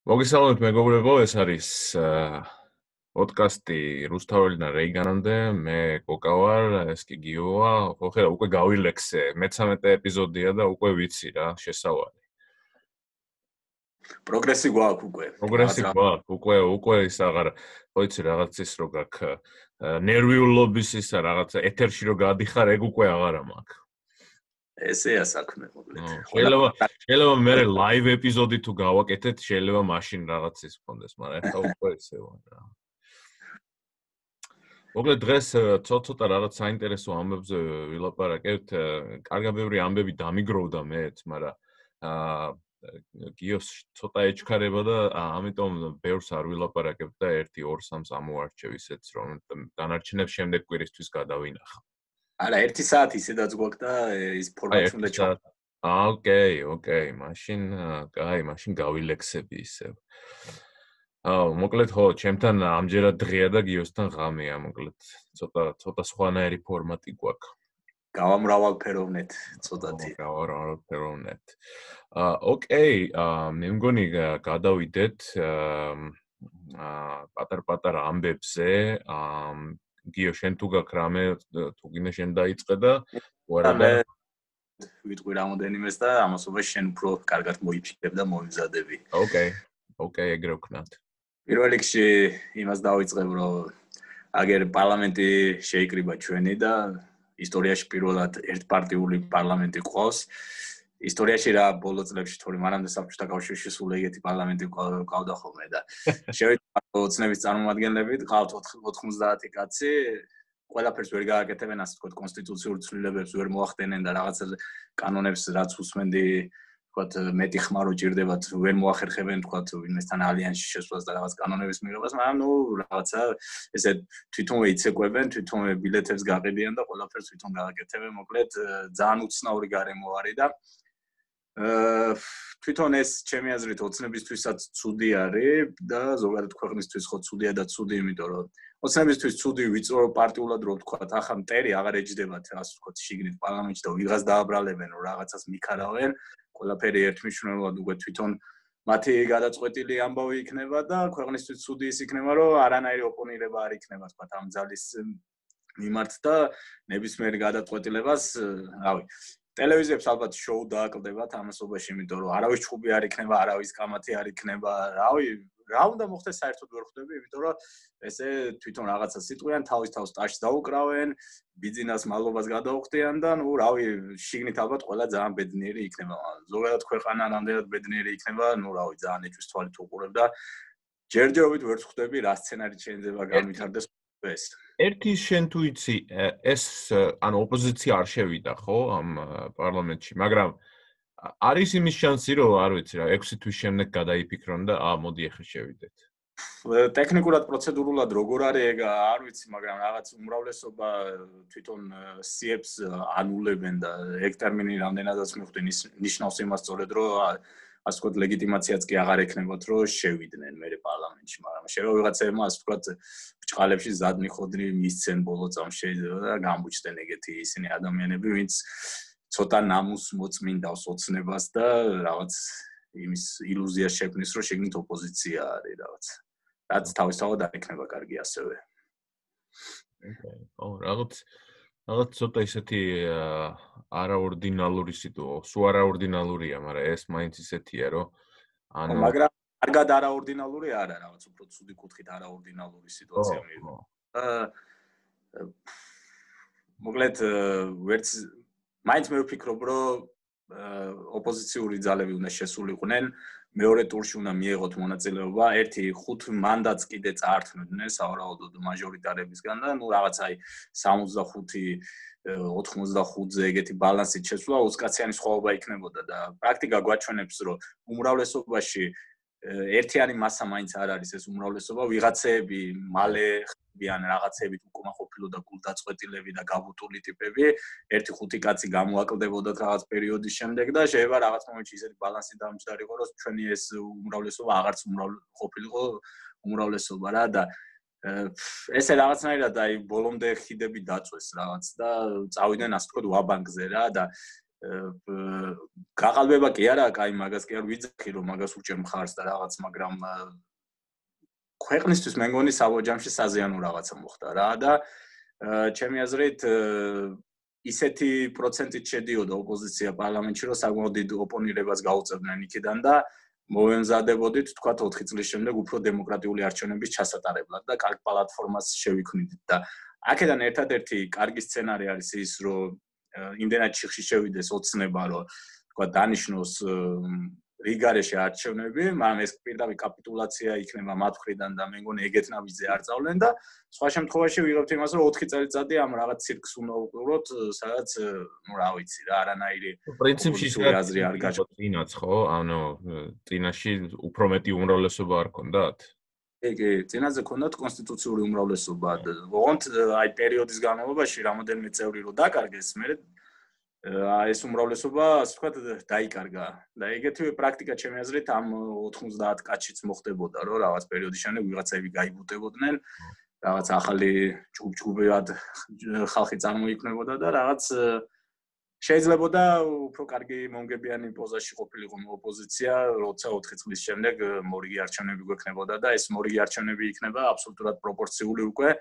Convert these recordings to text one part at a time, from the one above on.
მოგესალმებით მეგობრებო, ეს არის პოდკასტი რუსთაველიდან რეიგანამდე, მე კოკა ვარ, ეს კი გიოა, ხო ხედავ, უკვე გავილექსე, მე-13 ეპიზოდია და უკვე ვიცი რა, შესავალი. პროგრესი გვაქვს უკვე. პროგრესი გვაქვს, უკვე ის აღარ, ხო იცი რაღაც ის რო გაქვს ნერვიულობის ისა რაღაც ეთერში რო გადიხარ, ეგ უკვე აღარა მაქვს. ესეა საქმე მოკლედ. შეიძლება მე live ეპიზოდი თუ გავაკეთეთ, შეიძლება მაშინ რაღაც ის გქონდეს, მაგრამ ახლა უკვე ისე ვარ რა. მოკლედ დღეს ცოტა რაღაც საინტერესო ამბებზე ვილაპარაკებთ. კარგი ბევრი ამბები დამიგროვდა მეც, მაგრამ გიოს ცოტა ეჩქარება და ამიტომ ბევრს არ ვილაპარაკებ და 1-2-3 ამოვარჩევ ისეც, რომ დანარჩენებს შემდეგ კვირისთვის გადავინახავ. არა, 1 საათი ისედაც გვაქვს და ის ფორმატი უნდა ჩავ. ოკეი, მაშინ გავილექსები ისევ. მოკლედ ხო, ჩემთან ამჯერად დღეა და გიოსთან ღამეა, მოკლედ ცოტა სხვანაირი ფორმატი გვაქვს. გავამრავალფეროვნეთ ცოტათი. გავამრავალფეროვნეთ. ოკეი, მე მგონი გადავიდეთ პატარ-პატარა ამბებზე. გიო, შენ თუ გაქვს რამე, თუ გინდა შენ დაიწყე და ვარა ვიტყვი რამოდენიმეს და ამასობაში შენ უფრო კარგად მოიფიქრებ და მოიმზადები. ოკეი, ეგრე ვქნათ. პირველ რიგში იმას დავიწყებ, რომ აგერ პარლამენტი შეიკრიბა ჩვენი და ისტორიაში პირველად ერთპარტიული პარლამენტი ყავს. ისტორიაში რა ბოლო წლებში თორემ მანამდე საბჭოთა კავშირში სულ ეგეთი პარლამენტი ყავდა ხოლმე და შევიდა ოცნების წარმომადგენლებით, ყავთ 90 კაცი, ყველაფერს ვერ გააკეთებენ, ასე ვთქვათ, კონსტიტუციურ ცვლილებებს ვერ მოახდენენ და რაღაცა კანონებს რაც უსმენდი, ვთქვათ, მეტი ხმარო ჭირდებათ, ვერ მოახერხებენ, ვთქვათ, ვინმესთან ალიანსში შესვლას და რაღაც კანონების მიღებას, მაგრამ რაღაცა ესე თვითონვე იცეკვებენ, თვითონვე ბილეთებს გაყიდიან და ყველაფერს თვითონ გააკეთებენ, მოკლედ ძალიან უცნაური გარემო არის და თვითონ ეს ჩემი აზრით ოცნებისთვისაც ცუდი არის და ზოგადად ქვეყნისთვის ხო ცუდია და ცუდი, იმიტომ რომ ოცნებისთვის ცუდი ვიწრო პარტიულად რო ვთქვათ, ახლა მტერი აღარ ეჯდებათ, ასე ვთქვათ, შიგნით პარლამენტში და ვიღას დააბრალებენ, რომ რაღაცას მიქარავენ, ყველაფერი ერთმნიშვნელოვნად უკვე თვითონ მათი გადაწყვეტილი ამბავი იქნება და ქვეყნისთვის ცუდი ის იქნება, რომ არანაირი ოპონირება არ იქნება, ვთქვათ, ამ ძალის მიმართ და ნებისმიერ გადაწყვეტილებას, რავი, ტელევიზიებს ალბათ შოუ დააკლდებათ ამასობაში, იმიტომ რომ არავის ჩხუბი არ იქნება, არავის კამათი არ იქნება, რავი, რა უნდა მოხდეს საერთოდ ვერ ხვდები, იმიტომ რომ ესე თვითონ რაღაცა სიტყვიან, თავის თავს ტაშს დაუკრავენ, ბიძინას მალობას გადაუხდიან და რავი, შიგნით ალბათ ყველა ძალიან ბედნიერი იქნება. ზოგადად ქვეყანა რამდენად ბედნიერი იქნება, რავი, ძალიან ეჭვის თვალით უყურებ და ჯერჯერობით ვერ ხვდები რა სცენარით შეიძლება განვითარდეს ეს. ერთი შენ თუ იცი, ეს ანუ ოპოზიცია არ შევიდა, ხო, ამ პარლამენტში, მაგრამ არის იმის შანსი, რომ არ ვიცი რა, 6 თვის შემდეგ გადაიფიქრონ და მოდი ახლა შევიდეთ. ტექნიკურად პროცედურულად როგორ არის ეგ არ ვიცი, მაგრამ რაღაც უმრავლესობა თვითონ სიებს ანულებენ და ეგ ტერმინი რამდენადაც მივხვდი ნიშნავს იმას სწორედ, რომ ასე ვთქვათ, ლეგიტიმაციაც კი აღარ ექნებათ, რომ შევიდნენ მერე პარლამენტში, მაგრამ შეიძლება ვიღაცებმა ასე ვთქვათ, ბჭყალებში ზადნი ხოდნი მისცენ ბოლო წამში შეიძლება და გამბუჩდნენ ეგეთი ისინი ადამიანები, ვინც ცოტა ნამუს მოწმინდავს ოცნებას და რაღაც იმის ილუზიას შექმნის, რომ შეგნით ოპოზიცია არის რაღაც. რაც თავისთავად არ იქნება კარგი ასევე. რაღაც ცოტა ისეთი არაორდინალური სიტუაცია, სულ არაორდინალურია, მაგრამ ეს მაინც ისეთია, რომ მაგრამ კარგად არაორდინალური არა, რაღაც უფრო ცუდი კუთხით არაორდინალური სიტუაცია მიიღო. მოკლედ ვერც მაინც მე ვფიქრობ, რომ ოპოზიციური ძალები უნდა შესულიყვნენ, მეორე ტურში უნდა მიეღოთ მონაწილეობა, ერთი 5 მანდატს კიდე წაართმევდნენ სავარაუდოდ მაჟორიტარებისგან და რაღაც აი 65-85-ზე ეგეთი ბალანსით შესვლა უცკაციანი სხვაობა იქნებოდა და პრაქტიკა გვაჩვენებს, რომ უმრავლესობაში ერთიანი მასა მაინც არ არის ეს უმრავლესობა, ვიღაცები მალე ხდებიან რაღაცებით უკმაყოფილო და გულდაწყვეტილები და გაბუტული ტიპები, 1-5 კაცი გამოაკლდებოდათ რაღაც პერიოდის შემდეგ და შეიძლება რაღაც მომენტში ისეთი ბალანსი დამჯდარიყო, რომ ჩვენი ეს უმრავლესობა აღარც ყოფილიყო უმრავლესობა რა და ესე რაღაცნაირად აი ბოლომდე ხიდები დაწვეს რაღაც და წავიდნენ ასე ვთქვათ ვაბანკზე რა და გაყალბება კი არა, კაი, მაგას კი არ ვიძახი, რომ მაგას უჭერ მხარს და რაღაც, მაგრამ ქვეყნისთვის მე მგონი საბოჯამში საზიანო რაღაცა მოხდა რა და ჩემი აზრით ისეთი პროცენტით შედიოდა ოპოზიცია პარლამენტში, რომ საკმაოდ დიდ ოპონირებას გაუწევდნენ იქიდან და მოვემზადებოდით, თქვა 4 წლის შემდეგ უფრო დემოკრატიული არჩევნების ჩასატარებლად და კარგ პლატფორმას შევიქმნით და აქედან ერთადერთი კარგი სცენარი არის ის, რომ იმდენად ჩიხში შევიდეს ოცნება, რომ თქვა დანიშნოს რიგარეში არჩევნები, მაგრამ ეს პირდაპირ კაპიტულაცია იქნება მათ მხრიდან და მე მგონი ეგეთ ნაბიჯზე არ წავლენ და სხვა შემთხვევაში ვიღებთ იმას, რომ 4 წელიწადი ამ რაღაც ცირკს უნდა უყუროთ, სადაც რა ვიცი რა, არანაირი პრინციპში აზრი არ გაჩვენე წინაც, ხო? ანუ წინაში უფრო მეტი უმრავლესობა არ ქონდათ? კი, წინაზე ქონდათ კონსტიტუციური უმრავლესობა. ოღონდ აი პერიოდის განმავლობაში რამოდენიმე წევრი რო დაკარგეს, მე ეს უმრავლესობა, ასე ვთქვათ, დაიკარგა. და ეგეთივე პრაქტიკა ჩემი აზრით ამ 90 კაცშიც მოხდებოდა, რომ რაღაც პერიოდის შემდეგ ვიღაცები გაიბუტებოდნენ, რაღაც ახალი ჯგუფად ხალხი წარმოიქმნებოდა და რაღაც შეიძლებოდა უფრო კარგი მომგებიანი პოზაში ყოფილიყო ოპოზიცია, როცა 4 წლის შემდეგ მორიგი არჩევნები გვექნებოდა და ეს მორიგი არჩევნები იქნება აბსოლუტურად პროპორციული უკვე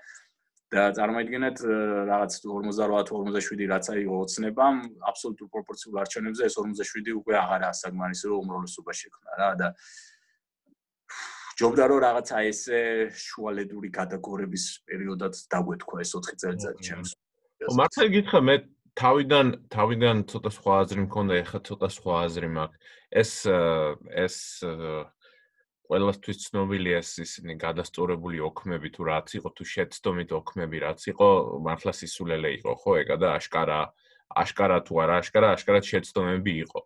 და წარმოიდგინეთ რაღაც 58-57 რაც აიღო ოცნებამ აბსოლუტურ პროპორციულ არჩევნებზე ეს 57 უკვე აღარა საკმარისი რომ უმრავლესობა შექმნა რა და ჯობდა რომ რაღაცა ესე შუალედური გადაგორების პერიოდად დაგვეთქვა ეს 4 წელიწადი ჩემს. მართლა გითხრა მე თავიდან ცოტა სხვა აზრი მქონდა, ეხლა ცოტა სხვა აზრი მაქვს. ეს ყველასთვის ცნობილი ეს ისინი გადასწორებული ოქმები თუ რაც იყო თუ შეცდომით ოქმები რაც იყო, მართლა სისულელე იყო, ხო, ეგა და აშკარა თუ არა აშკარად შეცდომები იყო.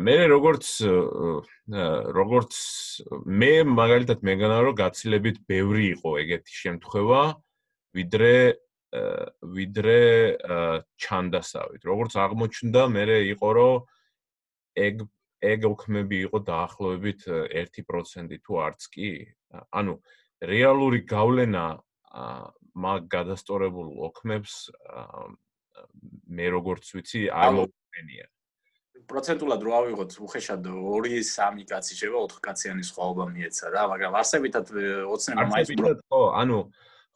მე როგორც მე მაგალითად მეგონა რომ გაცილებით ბევრი იყო ეგეთი შემთხვევა, ვიდრე ჩანდასავით. როგორც აღმოჩნდა, მე იყო რომ ეგ ოქმები იყო დაახლოებით 1% თუ არც კი. ანუ რეალური გავლენა მაგ გადასწორებულ ოქმებს მე როგორც ვიცი არ მოვხდენია. პროცენტულად რო ავიღოთ უხეშად 2-3 კაცი შევა 4 კაციანი სხვაობა მიეცა რა, მაგრამ არსებითად ოცნება მაინც ხო, ანუ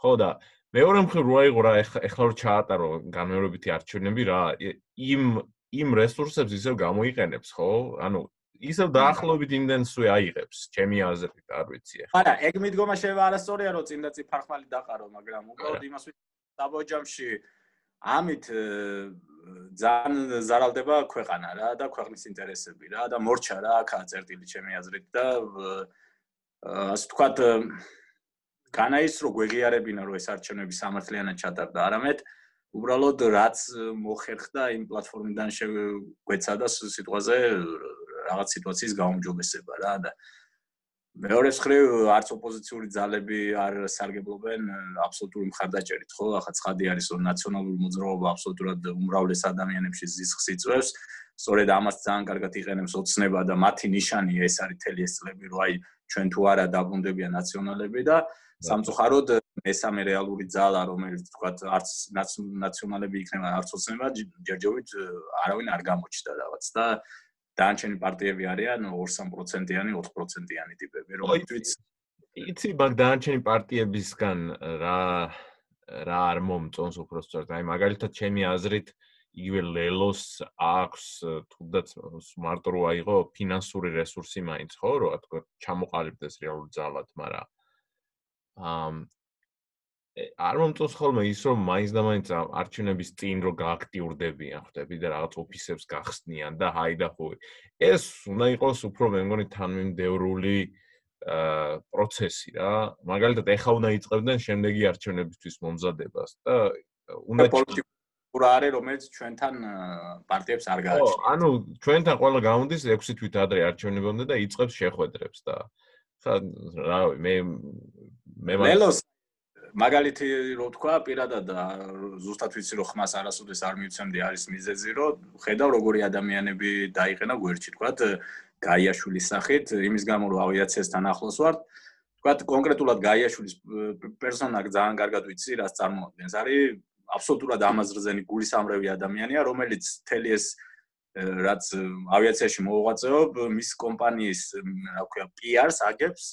ხო და მეორე მხრივ რო აიღო რა, ეხლა რო ჩაატარო განმეორებითი არჩევნები რა, იმ რესურსებს ისევ გამოიყენებს, ხო? ანუ ისევ დაახლოებით იმდენსვე აიღებს, ჩემი აზრით, არ ვიცი ახლა. არა, ეგ მიდგომა შევა არასწორია, რომ წინ და წიფარხმალი დაყარო, მაგრამ უბრალოდ იმას საბოჯამში ამით ძალიან ზარალდება ქვეყანა რა და ქვეყნის ინტერესები რა და მორჩა რა აქაა წერტილი ჩემი აზრით და ასე ვთქვათ განაისრო გვეღიარებინა რომ ეს არჩევნები სამართლიანად ჩატარდა, არამედ უბრალოდ რაც მოხერხდა იმ პლატფორმიდან შეგვეცადა სიტყვაზე რაღაც სიტუაციის გაუმჯობესება რა და მეორე მხრივ არც ოპოზიციური ძალები არ სარგებლობენ აბსოლუტური მხარდაჭერით, ხო? ახლა ცხადი არის რომ ნაციონალური მოძრაობა აბსოლუტურად უმრავლეს ადამიანებში ზისხს იწვევს, სწორედ ამას ძალიან კარგად იყენებს ოცნება და მათი ნიშანი ეს არის თელი ეს წლები, რომ აი ჩვენ თუ არა დაბრუნდებიან ნაციონალები და სამწუხაროდ მესამე რეალური ძალა, რომელიც თქვათ არც ნაციონალები იქნება, არც ოცნება, ჯერჯერობით არავინ არ გამოჩნდა რაღაც და დანარჩენი პარტიები არიან 2-3%-იანი, 4%-იანი ტიპები, რომელთვიც იცი, მაგ დანარჩენი პარტიებისგან რა არ მომწონს უბრალოდ. აი მაგალითად ჩემი აზრით იგივე ლელოს აქვს თუნდაც მარტო რო აიღო ფინანსური რესურსი მაინც, ხო, რა თქმა უნდა, ჩამოყალიბდეს რეალურ ძალად, მაგრამ არ მომწონს ხოლმე ის რომ მაინც და მაინც არჩევნების წინ რო გააქტიურდებიან, ხვდები და რაღაც ოფისებს გახსნიან და ჰაი და ხუი. ეს უნდა იყოს უფრო მე მგონი თანმიმდევრული პროცესი რა. მაგალითად ეხა უნდა იწყებდნენ შემდეგი არჩევნებისთვის მომზადებას და უნდა პოლიტიკურ არის რომელიც ჩვენთან პარტიებს არ გააჩნია. ხო, ანუ ჩვენთან ყველა გამოდის 6 თვით ადრე არჩევნებამდე და იწყებს შეხვედრებს და ხა რა მე ლელოს მაგალითი რო თქვა პირადად ზუსტად ვიცი რომ ხმას არასოდეს არ მივცემდი არის მიზეზი რომ ხედავ როგორი ადამიანები დაიყენა გვერდში თქვათ გაიაშვილის სახით იმის გამო რომ ავიაციასთან ახლოს ვარ თქვათ კონკრეტულად გაიაშვილის პერსონა ძალიან კარგად ვიცი რაც წარმოადგენს არის აბსოლუტურად ამაზრზენი გულისამრევი ადამიანია რომელიც მთელი ეს რაც ავიაციაში მოღვაწეობ, მის კომპანიის, რა ქვია, PR-ს აგებს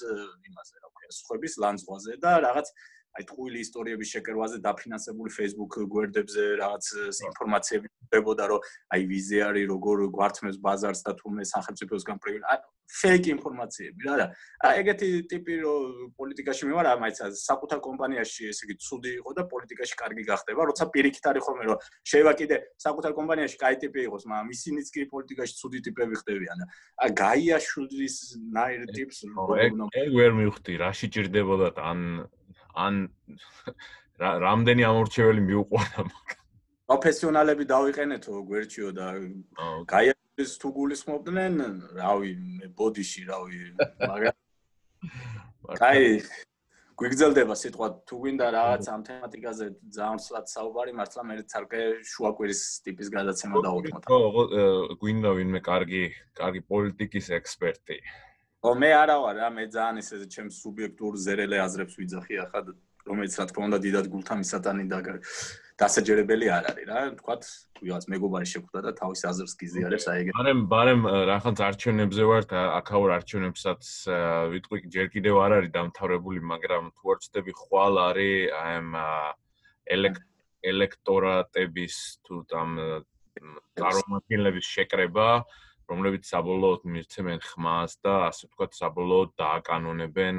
იმაზე, რა ქვია, სხვების ლანძღვაზე და რაღაც აი ტყუილი ისტორიების შეკერვაზე დაფინანსებული Facebook გვერდებზე რაღაც ინფორმაციები ხდებოდა, რომ აი ვიზე არის, როგორ გვართმევს ბაზარს და თურმე სახელმწიფოსგან ფეიქ ინფორმაციები რა და ეგეთი ტიპი რომ პოლიტიკაში მივარ, მაინც საკუთარ კომპანიაში ესე იგი ცუდი იყო და პოლიტიკაში კარგი გახდება, როცა პირიქით არის ხოლმე რომ შეიძლება კიდე საკუთარ კომპანიაში კაი ტიპი იყოს, მაგრამ ისინიც კი პოლიტიკაში ცუდი ტიპები ხდებიან და გაიაშვილის ნაირ ტიპს ეგ ვერ მივხვდი, რა შეჭირდებოდათ ან რამდენი ამორჩეველი მიუყვანა პროფესიონალები დავიყენეთო გვერდშიო და გაიაშვილის თუ გულისხმობდნენ, რავი, ბოდიში, რავი, მაგრამ კაი გვიგრძელდება სიტყვა თუ გვინდა რაღაც ამ თემატიკაზე ძალიან სლად საუბარი, მართლა მე თარკე შუაკვირის ტიპის გადაცემა დავუდგოთ. ხო, გვინდა ვინმე კარგი პოლიტიკის ექსპერტი. ო მე არა ვარ რა, მე ძალიან ესე ჩემს სუბიექტურ ზერელე აზრებს ვიძახი ახლა, რომელიც რა თქმა უნდა დიდად გულთან მისატანი და დასაჯერებელი არ არის რა, თქვათ, ვიღაც მეგობარი შეხვდა და თავის აზრს გიზიარებს აი ეგეთ. ბარემ რახანს არჩევნებზე ვართ, აქაურ არჩევნებსაც ვიტყვი ჯერ კიდევ არ არის დამთავრებული, მაგრამ თუ არ ვცდები ხვალ არის აი ამ ელექტორატების თუ ამ წარმომადგენლების შეკრება, რომლებიც საბოლოოდ მირცემენ ხმას და ასე ვთქვათ საბოლოოდ დააკანონებენ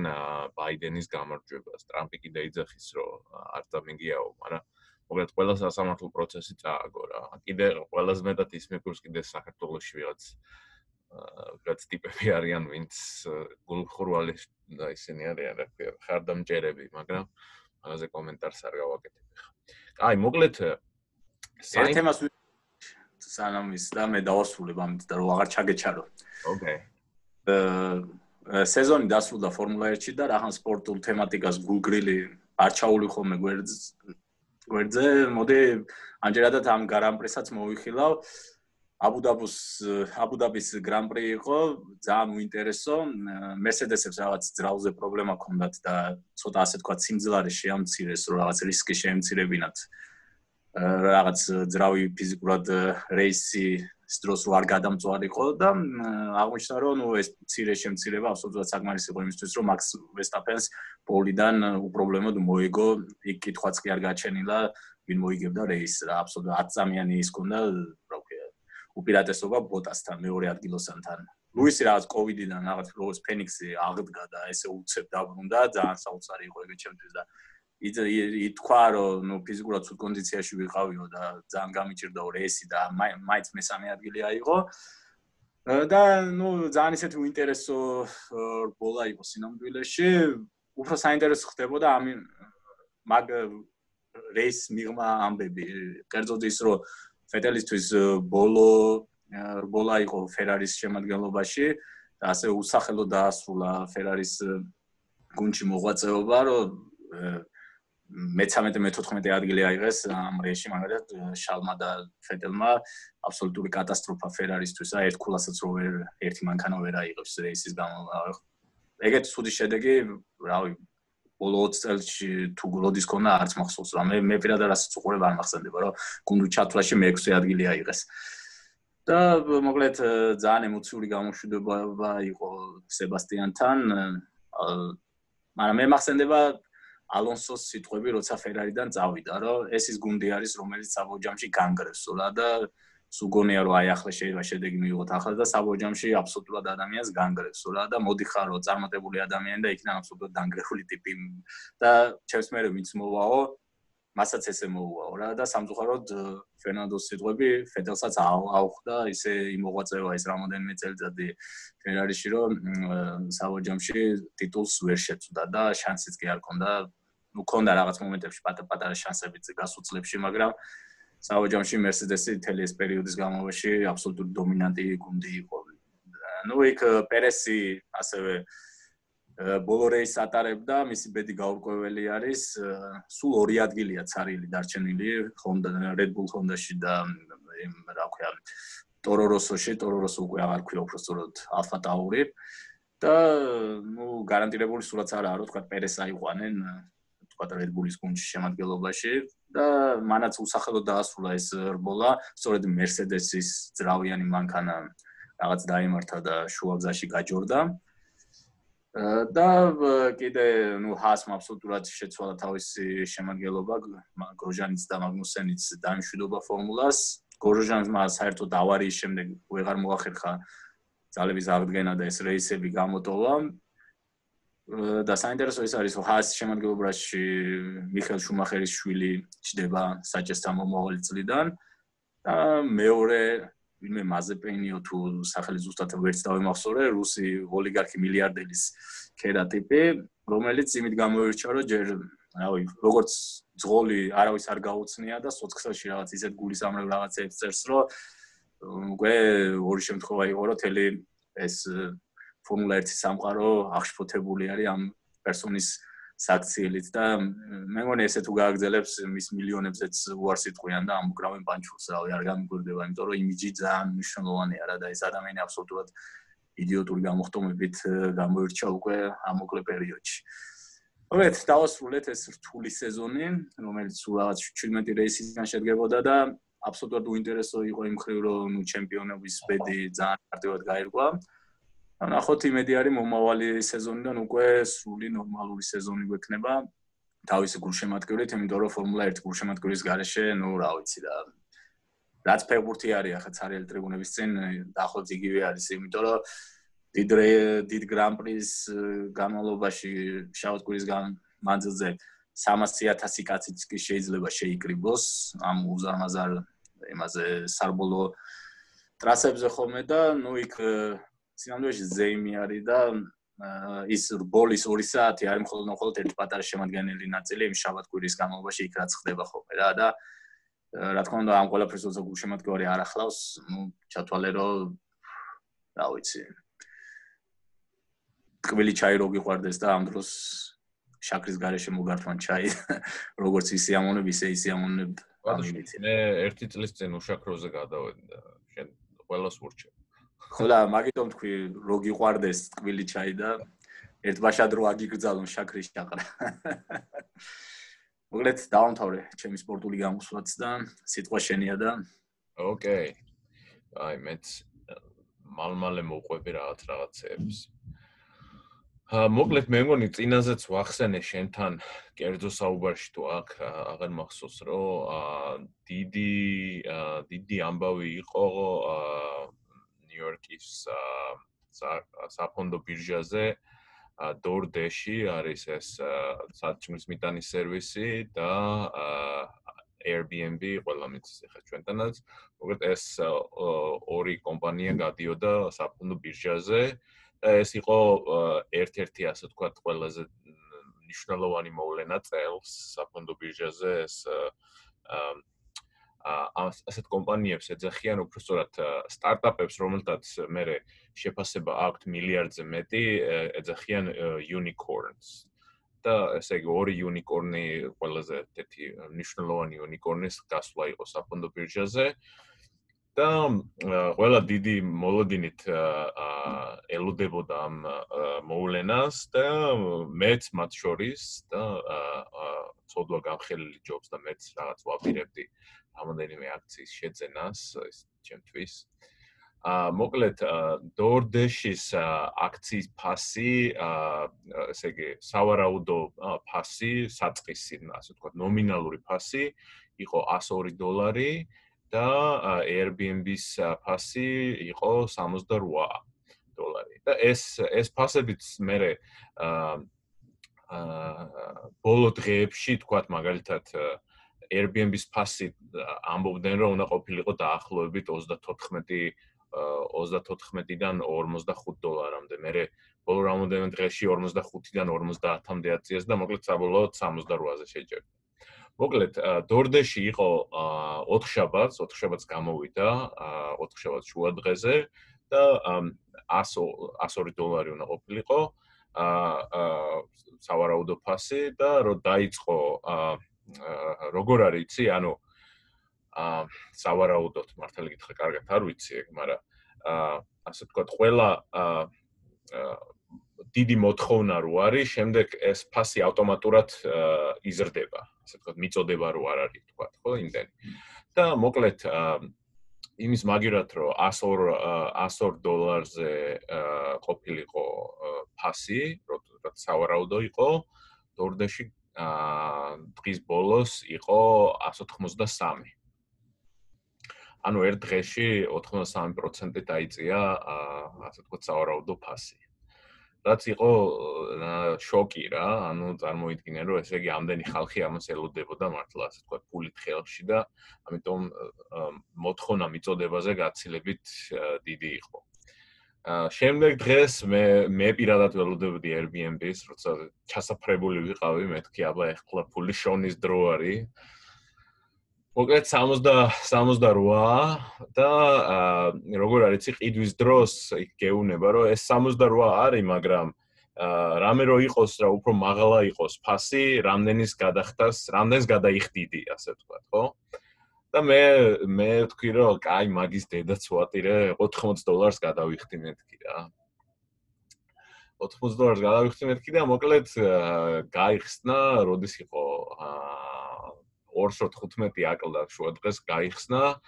ბაიდენის გამარჯვებას. ტრამპი კიდე იძახის, რომ არ დამიგიაო, მაგრამ მოკლედ ყველა სასამართლო პროცესი წააგო რა. კიდე ყველაზე მეტად ის მეკურს კიდე საქართველოში ვიღაც ტიპები არიან, ვინც გულხურვალი და ისინი არიან, რა ქვია, ხარდამჭერები, მაგრამ მაგაზე კომენტარს არ გავაკეთებ ხა. აი, მოკლედ ერთ თემას სანამ ის და მე დავასრულებ ამით და რომ აღარ ჩაგეჩარო. ოკეი. სეზონი დასრულდა ფორმულა 1-ში და რაღაც სპორტულ თემატიკას გულგრილი არ ჩაული ხოლმე გვერდზე. მოდი ამჯერადად ამ გრან-პრისაც მოვიხილავ. აბუ-დაბის გრან-პრი იყო, ძალიან უინტერესო. მერსედესებს რაღაც ძრავზე პრობლემა ჰქონდათ და ცოტა ასე თქვა სიმძლავრე შეამცირეს, რომ რაღაც რისკი შეემცირებინათ. რაღაც ძრავი ფიზიკურად რეისი დროს არ გადამწვარიყო და აღმოჩნდა რომ ეს მცირე შემცირება აბსოლუტურად საკმარისი იყო იმისთვის რომ მაქს ვესტაპენს პოლიდან უპრობლემოდ მოიგო, იქ კითხვაც კი არ გაჩენილა, ვინ მოიგებდა რეისს რა, აბსოლუტურად 10 წამიანი ის ქონდა, რა ვქია, უპირატესობა ბოტასთან მეორე ადგილოსანთან. ლუისი რაღაც კოვიდიდან რაღაც როგორც ფენიქსი აღდგა და ესე უცებ დაბრუნდა, ძალიან საოცარი იყო ეგ ჩემთვის და ითქვა რომ ნუ ფიზიკურად ცუდ კონდიციაში ვიყავიო და ძალიან გამიჭირდაო რეისი და მაინც მესამე ადგილი აიღო და ნუ ძალიან ისეთი უინტერესო ბოლა იყო სინამდვილეში, უფრო საინტერესო ხდებოდა ამ მაგ რეის მიღმა ამბები, კერძოდ ის რომ ფეტელისთვის ბოლა იყო ფერარის შემადგენლობაში და ასე უსახელო დაასრულა ფერარის გუნდში მოღვაწეობა, რომ მე-13-მე-14 ადგილი აიღეს ამ რეისში, მაგრამ შალმა და ფეტელმა აბსოლუტური კატასტროფა ფერარისთვის, ერთ ქულასაც რო ერთი მანქანა ვერ აიღებს რეისის გამო. ეგეთი ცუდი შედეგი, რავი, ბოლო 20 წელში თუ გლოდის ქონა არც მახსოვს რა. მე პირადად რასაც უყურებ არ მახსენდება, რომ გუნდ ჩათვლაში მე-6 ადგილი აიღეს. და მოკლედ ძალიან ემოციური გამოშვიდობა იყო სებასტიანთან, მაგრამ მე მახსენდება ალონსოს სიტყვები, როცა ფერარიდან წავიდა, რომ ეს ის გუნდი არის, რომელიც საბოჯამში განგრევსო რა და სულ გონია რომ აი ახლა შეიძლება შედეგი მივიღოთ ახლა და საბოჯამში აბსოლუტურად ადამიანს განგრევსო რა და მოდიხარ რომ წარმატებული ადამიანი და იქიდან აბსოლუტურად დანგრეული ტიპი და ჩემს მერე ვინც მოვაო, მასაც ესე მოუაო რა და სამწუხაროდ ფერნანდოს სიტყვები ფეტელსაც აუხდა ისე იმოღვაწევა ეს რამოდენიმე წელიწადი ფერარიში, რომ საბოჯამში ტიტულს ვერ შეწვდა და შანსიც კი არ ჰქონდა. ნუ ქონდა რაღაც მომენტებში პატარ-პატარა შანსებიც გასულ წლებში, მაგრამ საბოჯამში მერსედესი მთელი ეს პერიოდის განმავლობაში აბსოლუტური დომინანტი გუნდი იყო. ნუ იქ პერესი ასევე ბოლო რეისს ატარებდა, მისი ბედი გაურკვეველი არის, სულ 2 ადგილია ცარიელი დარჩენილი Honda, Red Bull Honda-ში და რა ქვია, Toro Rosso-ში, Toro Rosso უკვე აღარ ქვია უბრალოდ Alpha Tauri და ნუ გარანტირებული სულაც არაა, რომ თქვა პერეს აიყვანენ, თქვა Red Bull-ის გუნდში შემადგენლობაში, და მანაც უსახელოდ დაასრულა ეს რბოლა, სწორედ Mercedes-ის ძრავიანი მანქანა რაღაც დაიმართა და შუაგზაში გაჯორდა. და კიდე ჰასმა აბსოლუტურად შეცვალა თავისი შემადგენლობა, გროჟანიც და მაგნუსენიც დაიმშვიდობა ფორმულას. გროჟანმა საერთოდ ავარიის შემდეგ ვეღარ მოახერხა ძალების აღდგენა და ეს რეისები გამოტოვა. და საინტერესო ის არის, რომ ჰასის შემადგენლობაში მიხელ შუმახერის შვილი ჩდება საჭესთან მომავალი წლიდან და მეორე ვინმე მაზეპენიო თუ სახელი ზუსტად ვერც დავიმახსოვრე, რუსი ოლიგარქი მილიარდერის ქერა ტიპი, რომელიც იმით გამოირჩა, რომ ჯერ, რავი, როგორც ძღოლი არავის არ გაუცნია და სოციალში რაღაც ისეთ გულისამრებ რაღაცებს წერს, რომ უკვე ორი შემთხვევა იყო, რომ თელი ეს Formula 1-ის სამყარო აღშფოთებული არის ამ პერსონის საქციელით და მე მგონი ესე თუ გააგრძელებს მის მილიონებზეც უარს იტყვიან და ამუკრავენ პანჩურს, რავი, არ გამიგვირდება, იმიტომ რომ იმიჯი ძალიან მნიშვნელოვანია რა და ეს ადამიანი აბსოლუტურად იდიოტური გამოხტომებით გამოირჩა უკვე ამ მოკლე პერიოდში. მოგეთ, დავასრულეთ ეს რთული სეზონი, რომელიც სულ რაღაც 17 რეისისგან შედგებოდა და აბსოლუტურად უინტერესო იყო იმ მხრივ, რომ ჩემპიონების ბედი ძალიან მარტივად გაირკვა. ნახოთ იმედი არის მომავალი სეზონიდან უკვე სრული ნორმალური სეზონი გვექნება თავისი გულშემატკივრით, იმიტომ რომ Formula 1 გულშემატკივრის გარეშე, რა ვიცი რა. რაც ფეხბურთი არის ახლა ცარიელი ტრიბუნების წინ, დაახლოებით იგივე არის, იმიტომ რომ დიდ Grand Prix-ის განმავლობაში შავად კვირის მანძილზე 300,000 კაციც კი შეიძლება შეიკრიბოს ამ უზარმაზარ იმაზე სარბოლო ტრასებზე ხოლმე და იქ სინამდვილეში ზეიმი არის და ის რბოლის 2 საათი არის მხოლოდ ერთი პატარა შემადგენელი ნაწილი იმ შაბათ კვირის განმავლობაში იქ რაც ხდება ხოლმე რა და რა თქმა უნდა ამ ყველაფერს როცა გულშემატკივარი არ ახლავს, ჩათვალე რომ რა ვიცი ტკბილი ჩაი რო გიყვარდეს და ამ დროს შაქრის გარეშე მოგართვან ჩაი როგორც ისიამონებ ისე ისიამონებ მე ერთი წლის წინ უშაქროზე გადავედი და შენ ყველას ვურჩევ ხოლა მაგიტომ თქვი რო გიყვარდეს ტკბილი ჩაი და ერთბაშად რო აგიგრძალონ შაქრის შაყრა მოგლეთ დავამთავრე ჩემი სპორტული გამოსვლაც და სიტყვა შენია და ოკეი აი მეც მალ-მალე მოვყვები რაღაცებს მოკლედ მე მგონი წინაზეც ვახსენე შენთან კერძო საუბარში თუ აქ აღარ მახსოვს რომ დიდი ამბავი იყო ნიუ-იორკის საფონდო ბირჟაზე DoorDash-ი არის ეს საჭმლის მიტანის სერვისი და Airbnb ყველა მიცის ახლა ჩვენთანაც მოკლედ ეს ორი კომპანია გადიოდა საფონდო ბირჟაზე ეს იყო ერთ-ერთი ასე ვთქვათ ყველაზე მნიშვნელოვანი მოვლენა წელს საფონდო ბირჟაზე ეს ასეთ კომპანიებს ეძახიან უბრალოდ სტარტაპებს რომელთაც მე შეფასება აქვთ მილიარდზე მეტი ეძახიან unicorns და ესე იგი ორი unicorn-ი ყველაზე ერთი მნიშვნელოვანი unicorn-ის გასვლა იყო საფონდო ბირჟაზე და ყველა დიდი მოლოდინით ელოდებოდა ამ მოვლენას და მეც მათ შორის და ცოდვა გამხელილი ჯობს და მეც რაღაც ვაპირებდი რამოდენიმე აქციის შეძენას ის ჩემთვის მოკლედ DoorDash-ის აქციის ფასი ესე იგი სავარაუდო ფასი საწყისი ასე ვთქვათ ნომინალური ფასი იყო $102 და Airbnb-ის ფასი იყო $68 და ეს ფასებიც მე ბოლო დღეებში თქვათ მაგალითად Airbnb-ის ფასი ამბობდნენ რომ უნდა ყოფილიყო დაახლოებით 34-დან $45-მდე. მე ბოლო რამოდენიმე დღეში 45-დან 50-მდე აწიეს და მოკლედ საბოლოოდ 68-ზე შეჯერდა. მოკლედ DoorDash-ი იყო 4 შაბათს გამოვიდა 4 შაბათს შუა დღეზე და $102 უნდა ყოფილიყო სავარაუდო ფასი და რომ დაიწყო როგორ არის იცი ანუ სავარაუდოდ მართალი გითხრა კარგად არ ვიცი ეგ მაგრამ ასე ვთქვათ ყველა დიდი მოთხოვნა რო არის, შემდეგ ეს ფასი ავტომატურად იზრდება, ასე ვთქვათ, მიწოდება რო არ არის, ვთქვათ, ხო, იმდენი. და მოკლედ იმის მაგერად რომ $100-ზე ყოფილიყო ფასი, როცა სავარაუდო იყო, დორდეში დღის ბოლოს იყო 183. ანუ ერთ დღეში 83% დაიწია, ასე ვთქვათ, სავარაუდო ფასი. რაც იყო შოკი რა, ანუ წარმოიდგინე რომ ესე იგი ამდენი ხალხი ამას ელოდებოდა მართლა, ასე ვთქვათ, ფულით ხელში და ამიტომ მოთხოვნა მიწოდებაზე გაცილებით დიდი იყო. შემდეგ დღეს მე პირადად ველოდებოდი Airbnb-ს, როცა ჩასაფრებული ვიყავი, მეთქი აბა ეხლა ფული შონის დრო არის. მოკლედ 68 და როგორ არის იცი ყიდვის დროს იქ გეუნება რომ ეს 68 არის, მაგრამ რამე რო იყოს რა უფრო მაღლა იყოს ფასი, რამდენს გადაიხდიდი, ასე ვთქვათ, ხო? და მე ვთქვი რომ კაი მაგის დედაც ვატირე, $80 გადავიხდი მეთქი რა. $80 გადავიხდი მეთქი და მოკლედ გაიხსნა, როდის იყო 215 აკლდა შუა დღეს გაიხსნა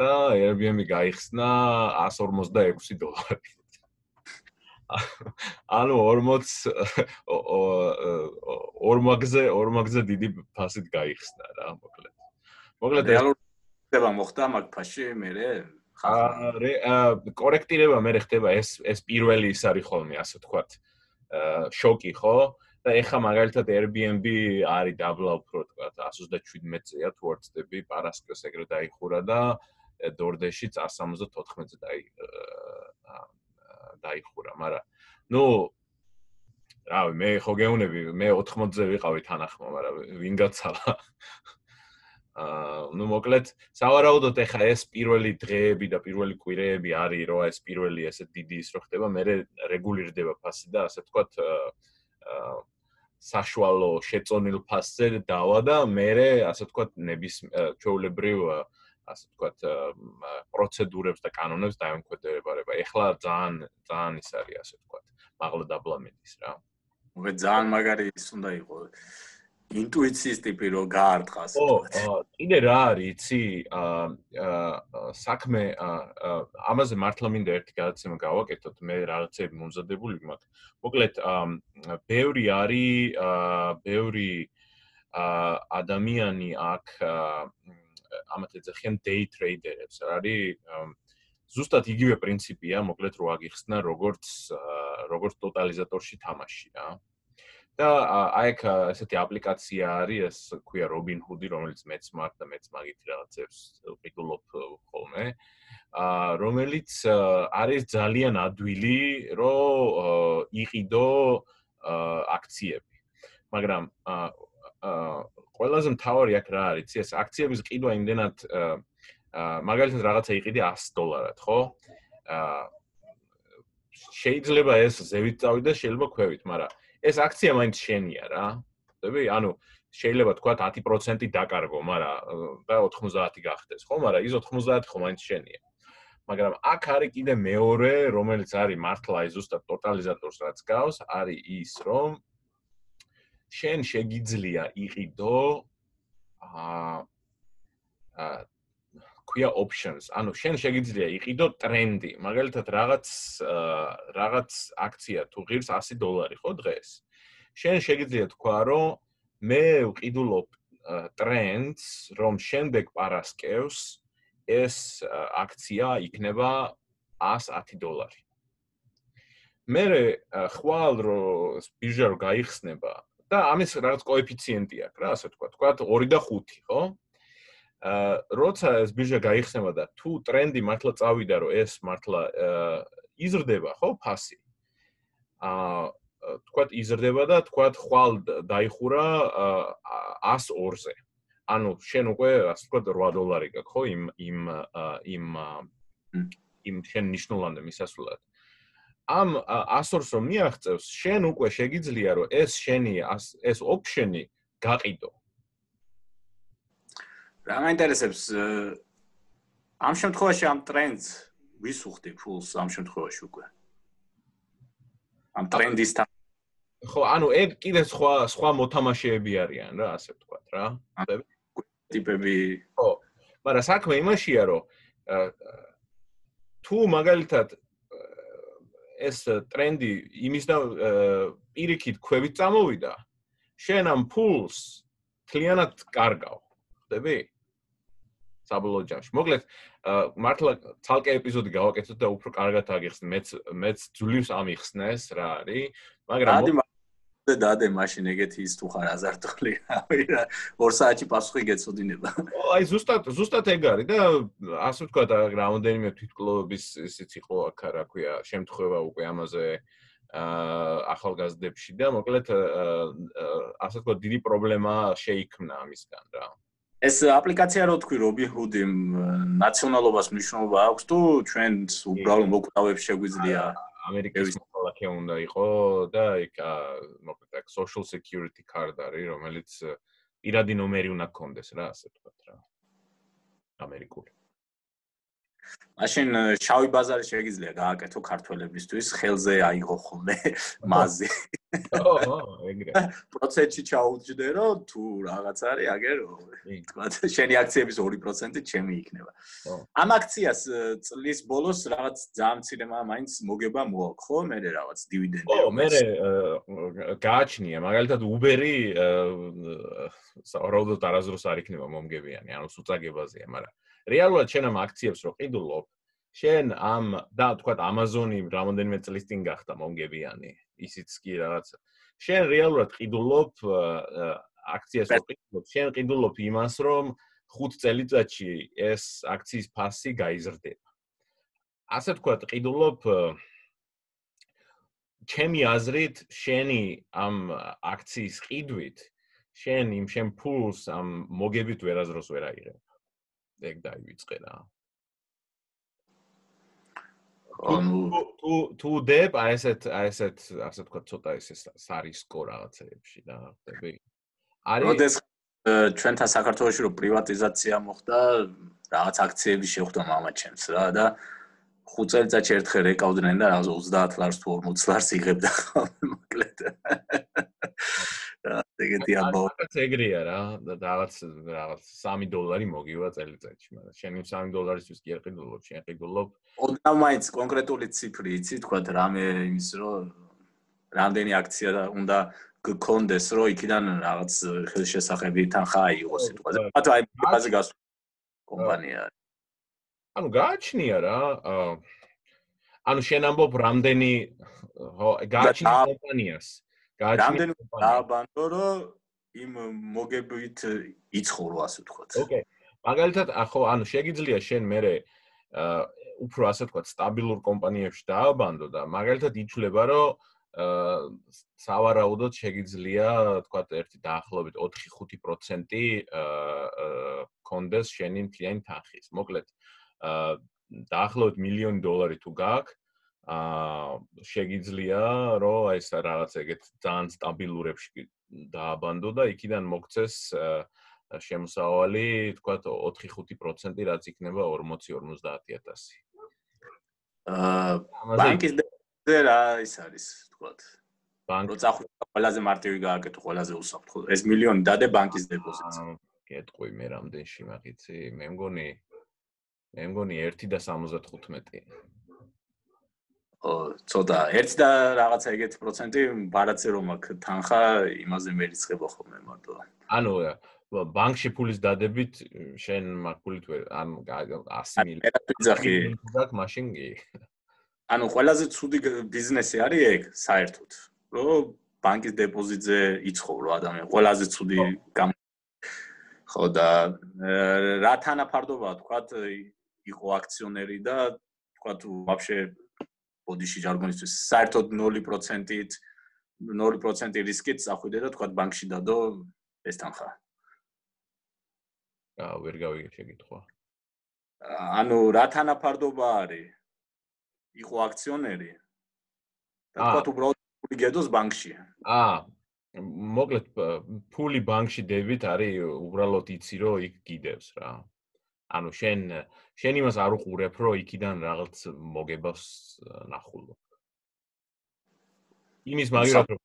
და Airbnb გაიხსნა $146. ანუ 40 დიდი ფასით გაიხსნა რა, მოკლედ. რეალურად ხდება მოხდა მაგ ფასში მერე? კორექტირება მერე ხდება, ეს პირველი ის არის ხოლმე, ასე ვთქვათ, შოკი, ხო? და ეხა მაგალითად Airbnb არის დაბლა უფრო ვთქვათ 137-ზე თუ არ ვცდები, პარასკევს ეგრე დაიხურა და დორდეში 174-ზე დაიხურა, მაგრამ რავი, მე ხო გეუნები, მე 80-ზე ვიყავი თანახმა, მაგრამ ვინ გაცალა? მოკლედ, სავარაუდოდ ეხა ეს პირველი დღეები და პირველი კვირეები არის, რომ ეს პირველი ესე დიდი ის რო ხდება, მერე რეგულირდება ფასი და ასე ვთქვათ, საშუალო შეწონილ ფასზე დავა და მერე ასე ვთქვათ, ჩვეულებრივ ასე ვთქვათ, პროცედურებს და კანონებს დაემკვიდრება. ეხლა ძალიან ის არის, ასე ვთქვათ, მაღლა დაბლა მედის რა. მოკლედ ძალიან მაგარი ის უნდა იყოს. ინტუიციის ტიპი რო გაარტყას, ვთქვათ. კიდე რა არის, იცი, საქმე ამაზე მართლა მინდა ერთი გადაცემა გავაკეთოთ, მე რაღაცები მომზადებული მაქვს. მოკლედ, ბევრი ადამიანი აქ ამათ ეძახიან day trader-ებს. არის ზუსტად იგივე პრინციპია, მოკლედ რო აგიხსნა, როგორც ტოტალიზატორში თამაში რა. და აი აქ ესეთი აპლიკაცია არის, ეს ქვია Robinhood-ი, რომელიც მეც მაქვს და მეც მაგითი რაღაცებს ვყიდულობ ხოლმე. რომელიც არის ძალიან ადვილი, რომ იყიდო აქციები. მაგრამ ყველაზე მთავარი აქ რა არის, ეს აქციების ყიდვა იმდენად მაგალითად რაღაცა იყიდე $100, ხო? შეიძლება ეს ზევით წავიდეს, შეიძლება ქვევით, მაგრამ ეს აქცია მაინც შენია რა. ხდები? ანუ შეიძლება თქვა 10% დაკარგო, მაგრამ და 90 გახდეს, ხო? მაგრამ ის 90 ხო მაინც შენია. მაგრამ აქ არის კიდე მეორე, რომელიც არის მართლა აი ზუსტად ტოტალიზატორს რაც გავს, არის ის, რომ შენ შეგიძლია იყიდო ქვია options, ანუ შენ შეგიძლია იყიდო ტრენდი, მაგალითად რაღაც აქცია თუ ღირს $100, ხო დღეს. შენ შეგიძლია თქვა, რომ მე ვყიდულობ ტრენდს, რომ შემდეგ პარასკევს ეს აქცია იქნება $110. მერე ხვალ რომ ბირჟა რო გაიხსნება და ამის რაღაც კოეფიციენტი აქვს რა, ასე ვთქვა, 2 და 5, ხო? როცა ეს ბირჟა გაიხსნება და თუ ტრენდი მართლა წავიდა, რომ ეს მართლა იზრდება, ხო, ფასი. თქვათ იზრდება და თქვათ ხვალ დაიხურა $102-ზე. ანუ შენ უკვე ასე ვთქვათ $8 გაქვს, ხო, იმ შენ ნიშნულამდე მისასვლელად. ამ 102-ს რომ მიაღწევს, შენ უკვე შეგიძლია, რომ ეს შენი ეს ოპშენი გაყიდო. რა მაინტერესებს ამ შემთხვევაში ამ ტრენდს ვის უხდი ფულს ამ შემთხვევაში უკვე? ამ ტრენდისთან. ხო, ანუ ეგ კიდე სხვა მოთამაშეები არიან რა, ასე ვთქვათ რა. ტიპები. ხო, მაგრამ საქმე იმაშია, რომ თუ მაგალითად ეს ტრენდი იმის და პირიქით ქვევით წამოვიდა, შენ ამ ფულს თლიანად კარგავ, ხდები? საბოლოო ჯამში. მოკლედ, მართლა ცალკე ეპიზოდი გავაკეთოთ და უფრო კარგად აგიხსნით. მეც ძვლის ამიხსნეს რა არის, მაგრამ დადე მაშინ ეგეთი ის თუ ხარ აზარტული. 2 საათი პასუხი გეცოდინება. აი ზუსტად ეგ არის და ასე ვთქვათ, რამოდენიმე თვითკლუბის ისიც იყო აქ რა ქვია, შემთხვევა უკვე ამაზე ახალგაზრდებში და მოკლედ ასე ვთქვათ, დიდი პრობლემა შეიქმნა ამისგან რა. ეს აპლიკაცია რო თქვი Robinhood ნაციონალობას მნიშვნელობა აქვს თუ ჩვენს უბრალო მოკვდავებს შეგვიძლია ამერიკის მოქალაქე უნდა იყო და იქ მოკლედ აქ social security card არის, რომელიც პირადი ნომერი უნდა გქონდეს რა, ასე ვთქვათ რა. ამერიკული. მაშინ შავი ბაზარი შეგიძლია გააკეთო ქართველებისთვის, ხელზე აიღო ხოლმე მაზი. ეგრე. პროცენტში ჩაუჯდე, თუ რაღაც არის, აგერო. თქვა, შენი აქციების 2% ჩემი იქნება. ამ აქციას წლის ბოლოს რაღაც ძალიან მცირე მაინც მოგება მოაქვს, ხო? მე რაღაც დივიდენდი. ხო, მე გააჩნია, მაგალითად Uber-ი საერთოდ არასდროს არ იქნება მომგებიანი, ანუ სუწაგებაზეა, მაგრამ რეალურად შენ ამ აქციებს რო ყიდულობ, შენ ამ და თქვა Amazon-ი რამოდენიმე წლის წინ გახდა მომგებიანი, ისიც კი რაღაც. შენ რეალურად ყიდულობ აქციას რო ყიდულობ, შენ ყიდულობ იმას, რომ 5 წელიწადში ეს აქციის ფასი გაიზრდება. ასე თქვა ყიდულობ ჩემი აზრით, შენი ამ აქციის ყიდვით, შენ იმ შენ ფულს ამ მოგებით ვერასდროს ვერ აიღებ. ეგ დაივიწყე რა. თუ დებ ასეთ ასე თქვა ცოტა ესე სარისკო რაღაცეებში რა, ხდები? როდეს ჩვენთან საქართველოში რო პრივატიზაცია მოხდა, რაღაც აქციები შეხვდა მამაჩემს რა და 5 წელიწადში ერთხელ ეკავდნენ და რაღაც 30 ლარს თუ 40 ლარს იღებდა ხოლმე მოკლედ. ეგეთი ამბავი. რაღაც ეგრეა რა, რაღაც $3 მოგივა წელიწადში, მაგრამ შენ იმ $3-ისთვის კი არ ყიდულობ, შენ ყიდულობ. ოდნავ მაინც კონკრეტული ციფრი იცი, თქვა რამე იმის რომ რამდენი აქცია უნდა გქონდეს, რომ იქიდან რაღაც ხელშესახები თანხა აიღოს სიტყვაზე. მათ აი ბაზაზე გასულ კომპანია. ანუ გააჩნია რა. ანუ შენ ამბობ რამდენი გააჩნია კომპანიას. რამდენი დააბანდო, რომ იმ მოგებით იცხოვრო, ასე ვთქვათ. ოკეი. მაგალითად, ხო, ანუ შეგიძლია შენ მერე უფრო ასე ვთქვათ, სტაბილურ კომპანიებში დააბანდო და მაგალითად ითვლება, რომ სავარაუდოდ შეგიძლია, ვთქვათ, ერთი დაახლოებით 4-5% კონდეს შენი მთლიანი თანხის. მოკლედ, დაახლოებით $1,000,000 თუ გაქვს, შეგიძლია, რომ ეს რაღაც ეგეთ ძალიან სტაბილურებში დააბანდო და იქიდან მოგცეს შემოსავალი, ვთქვათ, 4-5%, რაც იქნება 40-50,000. ბანკის დეპოზიტზე რა ის არის, ვთქვათ. როცა ყველაზე მარტივი გააკეთო, ყველაზე უსაფრთხო. ეს $1,000,000 დადე ბანკის დეპოზიტზე. გეტყვი მე რამდენში მაგიცი, მე მგონი 1.75. ცოტა 1 და რაღაცა ეგეთი პროცენტი ბარათზე რომ აქვს თანხა, იმაზე მერიცხება ხოლმე მარტო. ანუ ბანკში ფულის დადებით შენ მაგულით ვერ ანუ 100,000 გაქვს მაშინ კი. ანუ ყველაზე ცუდი ბიზნესი არის ეგ საერთოდ, რომ ბანკის დეპოზიტზე იცხოვრო ადამიანი. ყველაზე ცუდი ხო და რა თანაფარდობაა თქვათ იყო აქციონერი და თქვათ ვაფშე ბოდიში ჟარგონისთვის საერთოდ 0%-ით 0% რისკით წახვიდე და თქვათ ბანკში დადო ეს თანხა. ვერ გავიგე შეკითხვა. ანუ რა თანაფარდობა არის? იყო აქციონერი და თქვათ უბრალოდ ფული გედოს ბანკში. მოკლედ ფული ბანკში დებით არის უბრალოდ იცი რომ იქ გიდევს რა. ანუ შენ იმას არ უყურებ რომ იქიდან რაღაც მოგებას ნახულობ. იმის მაგალითად რომ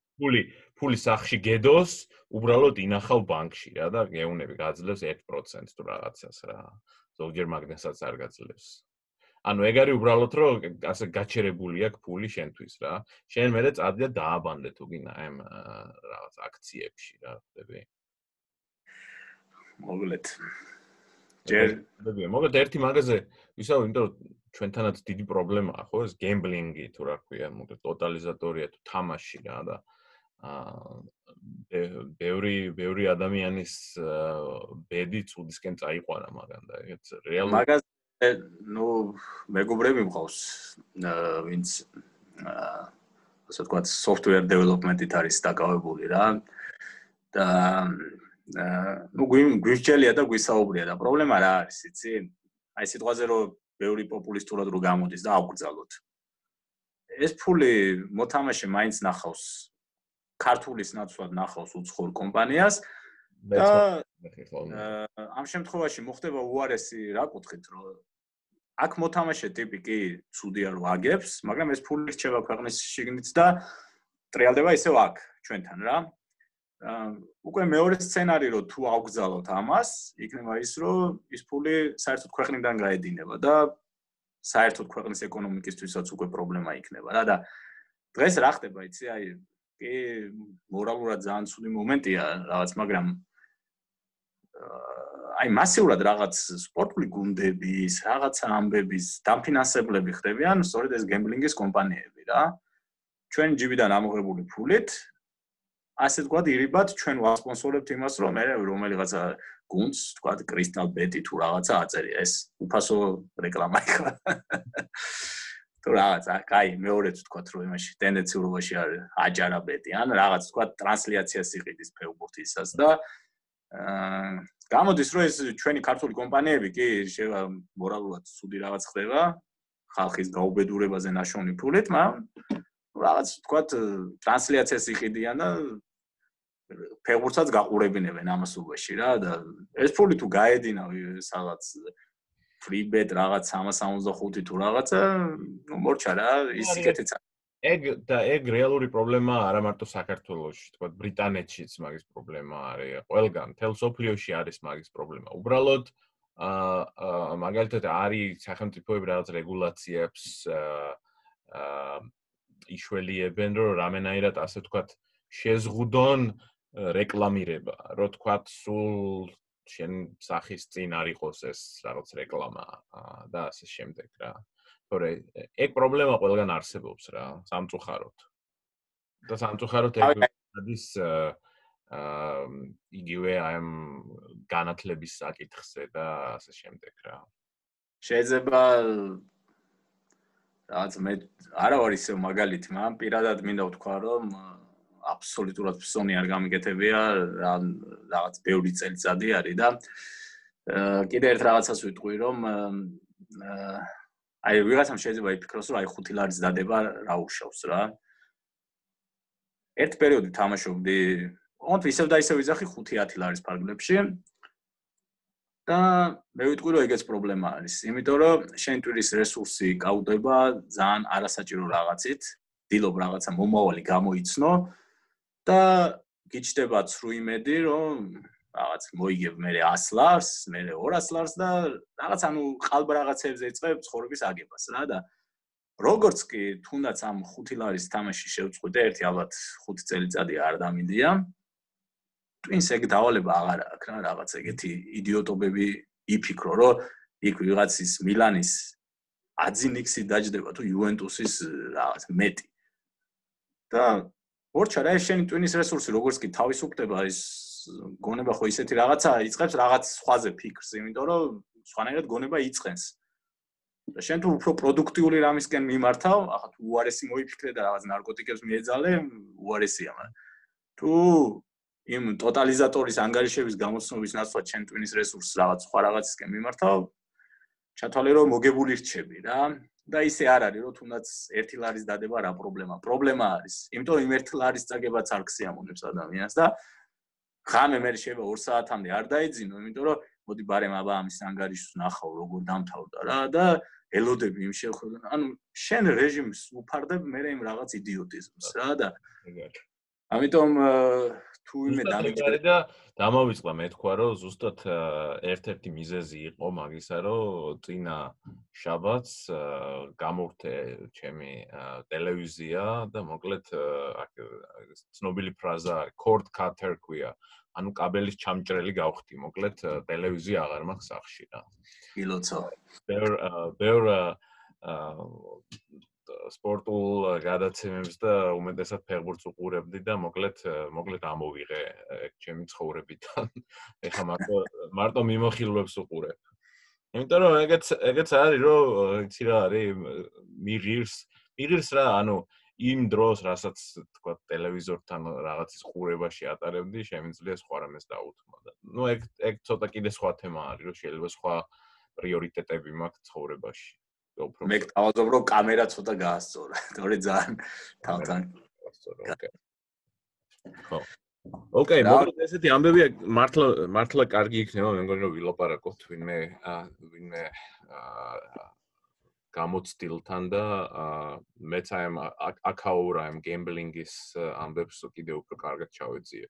ფული სახში გედოს, უბრალოდ ინახავ ბანკში რა და გეუნები გაძლევს 1% თუ რაღაცას რა. ზოგჯერ მაგნესაც არ გაძლევს. ანუ ეგ არის უბრალოდ რომ ასე გაჩერებული აქვს ფული შენთვის რა. შენ მერე წადი და დააბანდე თუ გინდა ამ რაღაც აქციებში რა, ხდები? მოგლეთ. მოგეთ ერთი მაგაზე ვისაუბრე, იმიტომ რომ ჩვენთანაც დიდი პრობლემაა ხო ეს გემბლინგი თუ რა ქვია, მოგეთ ტოტალიზატორია თუ თამაში რა და ბევრი ადამიანის ბედი წუდისკენ წაიყვანა მაგან და ეგეც რეალურად მაგაზე მეგობრები მყავს ვინც ასე ვთქვათ software development-ით არის დაკავებული რა და გვიჩელია და გვისაუბრია და პრობლემა რა არის იცი აი სიტყვაზე რომ ბევრი პოპულისტურად რო გამოდის და აღვგზავნოთ ეს ფული მოთამაშე მაინც ნახავს ქართულის ნაცვლად ნახავს უცხოურ კომპანიას და ამ შემთხვევაში მოხდება უარესი რა კუთხით რომ აქ მოთამაშე ტიპი კი ცუდია რომ აგებს მაგრამ ეს ფული რჩება ქვეყნის შიგნით და ტრიალდება ისევ აქ ჩვენთან რა უკვე მეორე სცენარი რომ თუ აღვგზავნოთ ამას იქნება ის რომ ის ფული საერთოდ ქვეყნიდან გაედინება და საერთოდ ქვეყნის ეკონომიკისთვისაც უკვე პრობლემა იქნება რა და დღეს რა ხდება იცი აი კი მორალურად ძალიან ცუდი მომენტია რაღაც მაგრამ აი მასიურად რაღაც სპორტული გუნდების, რაღაცა ამბების დამფინანსებლები ხდებიან, სწორედ ეს გემბლინგის კომპანიები რა. ჩვენ ჯიბიდან ამოღებული ფულით ასე ვთქვათ, ირიბად ჩვენ ვასპონსორებთ იმას, რომ მე რომელიღაცა გუნდს, ვთქვათ, კრისტალ ბეტი თუ რაღაცა აწერია, ეს უფასო რეკლამა იქნება. თუ რაღაცა, კაი, მეორეც ვთქვათ, რომ იმაში ტენდენციურობაში არის აჯარა ბეტი, ან რაღაც ვთქვათ, ტრანსლაციას იყიდის ფეხბურთისას და გამოდის რომ ეს ჩვენი ქართული კომპანიები კი შევა მორალურად ცუდი რაღაც ხდება ხალხის გაუბედურებაზე ნაშოვნი ფულით, მაგრამ რაღაც ვთქვათ ტრანსლაციას იყიდიან და ფეხბურთსაც გაყურებინებენ ამასობაში რა და ეს ფული თუ გაედინა სადღაც freebet რაღაც 365 თუ რაღაცა მორჩა რა ის იქეთეც ეგ რეალური პრობლემაა არა მარტო საქართველოში, თქვა ბრიტანეთშიც მაგის პრობლემა არის. ყველგან, მთელ სოფლიოში არის მაგის პრობლემა. უბრალოდ მაგალითად არის სახელმწიფოები რაღაც რეგულაციებს იშველიებენ, რომ რამენაირად ასე ვთქვათ შეზღუდონ რეკლამირება, რომ ვთქვათ სულ შენ სახის წინ არ იყოს ეს რაღაც რეკლამა და ასე შემდეგ რა. თორე ეგ პრობლემა ყველგან არსებობს რა, სამწუხაროდ. და სამწუხაროდ ეგ არის იგივე ამ განათლების საკითხზე და ასე შემდეგ რა. შეიძლება რაც მე არა ვარ ისე მაგალითი, მაგრამ პირადად მინდა ვთქვა, რომ აბსოლუტურად ფსონი არ გამიგეთებია, რაღაც ბევრი წელიწადი არის და კიდე ერთ რაღაცას ვიტყვი, რომ აი ვიღაცამ შეიძლება იფიქროს, რომ აი 5 ლარის დადება რა უშავს რა. ერთ პერიოდი თამაშობდი, ოღონდ ისევ და ისევ ვიძახი 5-10 ლარის ფარგლებში. და მე ვიტყვი, რომ ეგეც პრობლემა არის, იმიტომ რომ შენ ტვირის რესურსი გაუდება ძალიან არასაჭირო რაღაცით, დილობ რაღაცა მომავალი გამოიცნო და გიჩნდება ცრუ იმედი, რომ რაღაც მოიგებ მე 100 ლარს, მე 200 ლარს და რაღაც ანუ ყალბ რაღაცებზე იწყებ ცხოვრების აგებას რა და როგორც კი თუნდაც ამ 5 ლარის თამაში შევწყვიტე, ერთი ალბათ 5 წელიწადი არ დამიდია. twins ეგ დავალება აღარ აქვს რა, რაღაც ეგეთი იდიოტობები იფიქრო, რომ იქ ვიღაცის მილანის აძინიქსი დაჯდება თუ იუვენტუსის რაღაც მეტი. და ორჩა რა შენი twins რესურსი როგორც კი თავისუფლდება ის გონება ხო ისეთი რაღაცა იწყებს რაღაც სხვაზე ფიქრს, იმიტომ რომ სხვანაირად გონება იწყენს. და შენ თუ უფრო პროდუქტიული რამისკენ მიმართავ, ახლა თუ უარესი მოიფიქრე და რაღაც ნარკოტიკებს მიეძალე, უარესია, მაგრამ თუ იმ ტოტალიზატორის ანგარიშების გამოცნობის ნაცვლად შენ twins რესურსს რაღაც სხვა რაღაცისკენ მიმართავ, ჩათვალე რომ მოგებული რჩები რა. და ისე არ არის რომ თუნდაც 1 ლარის დადება რა პრობლემაა. პრობლემა არის, იმიტომ რომ იმ 1 ლარის წაგებაც არ ქსიამოვნებს ადამიანს და ხამე მე შეიძლება 2 საათამდე არ დაეძინო, იმიტომ რომ მოდი ბარემ აბა ამის ანგარიშს ნახავ როგორ დამთავრდა რა და ელოდები იმ შეხვედრიდან. ანუ შენ რეჟიმს უფარდებ მე იმ რაღაც იდიოტიზმს რა და ამიტომ თუ იმე დამიჯერე და დამოვიწყდა მე თქვა რომ ზუსტად ერთ-ერთი მიზეზი იყო მაგისა რომ წინა შაბათს გამოვრთე ჩემი ტელევიზია და მოკლედ ცნობილი ფრაზა cord cutter ქვია ანუ კაბელის ჩამჭრელი გავხდი მოკლედ ტელევიზია აღარ მაქვს სახში რა ილოცო ბევრ სპორტულ გადაცემებს და უმეტესად ფეხბურთს უყურებდი და მოკლედ ამოვიღე ჩემი ცხოვრებიდან. ეხლა მარტო მიმოხილვებს უყურებ. იმიტომ რომ ეგეც არის რომ იცი რა არის მიღირს რა ანუ იმ დროს რასაც თქვა ტელევიზორთან რაღაცის ყურებაში ატარებდი შემიძლია სხვა რამეს დაუთმო და ნუ ეგ ცოტა კიდე სხვა თემა არის რომ შეიძლება სხვა პრიორიტეტები მაქვს ცხოვრებაში. მე გავაზობ რომ კამერა ცოტა გაასწორა. თორე ძალიან თავთან გაასწორა. ხო. ოკეი, მოკლედ ესეთი ამბებია მართლა კარგი იქნება, მე მგონი რომ ვილაპარაკოთ ვინმე გამოცდილთან და მეც აი ამ აკაურა ამ გემბლინგის ამბებს კიდევ უფრო კარგად ჩავეძიე.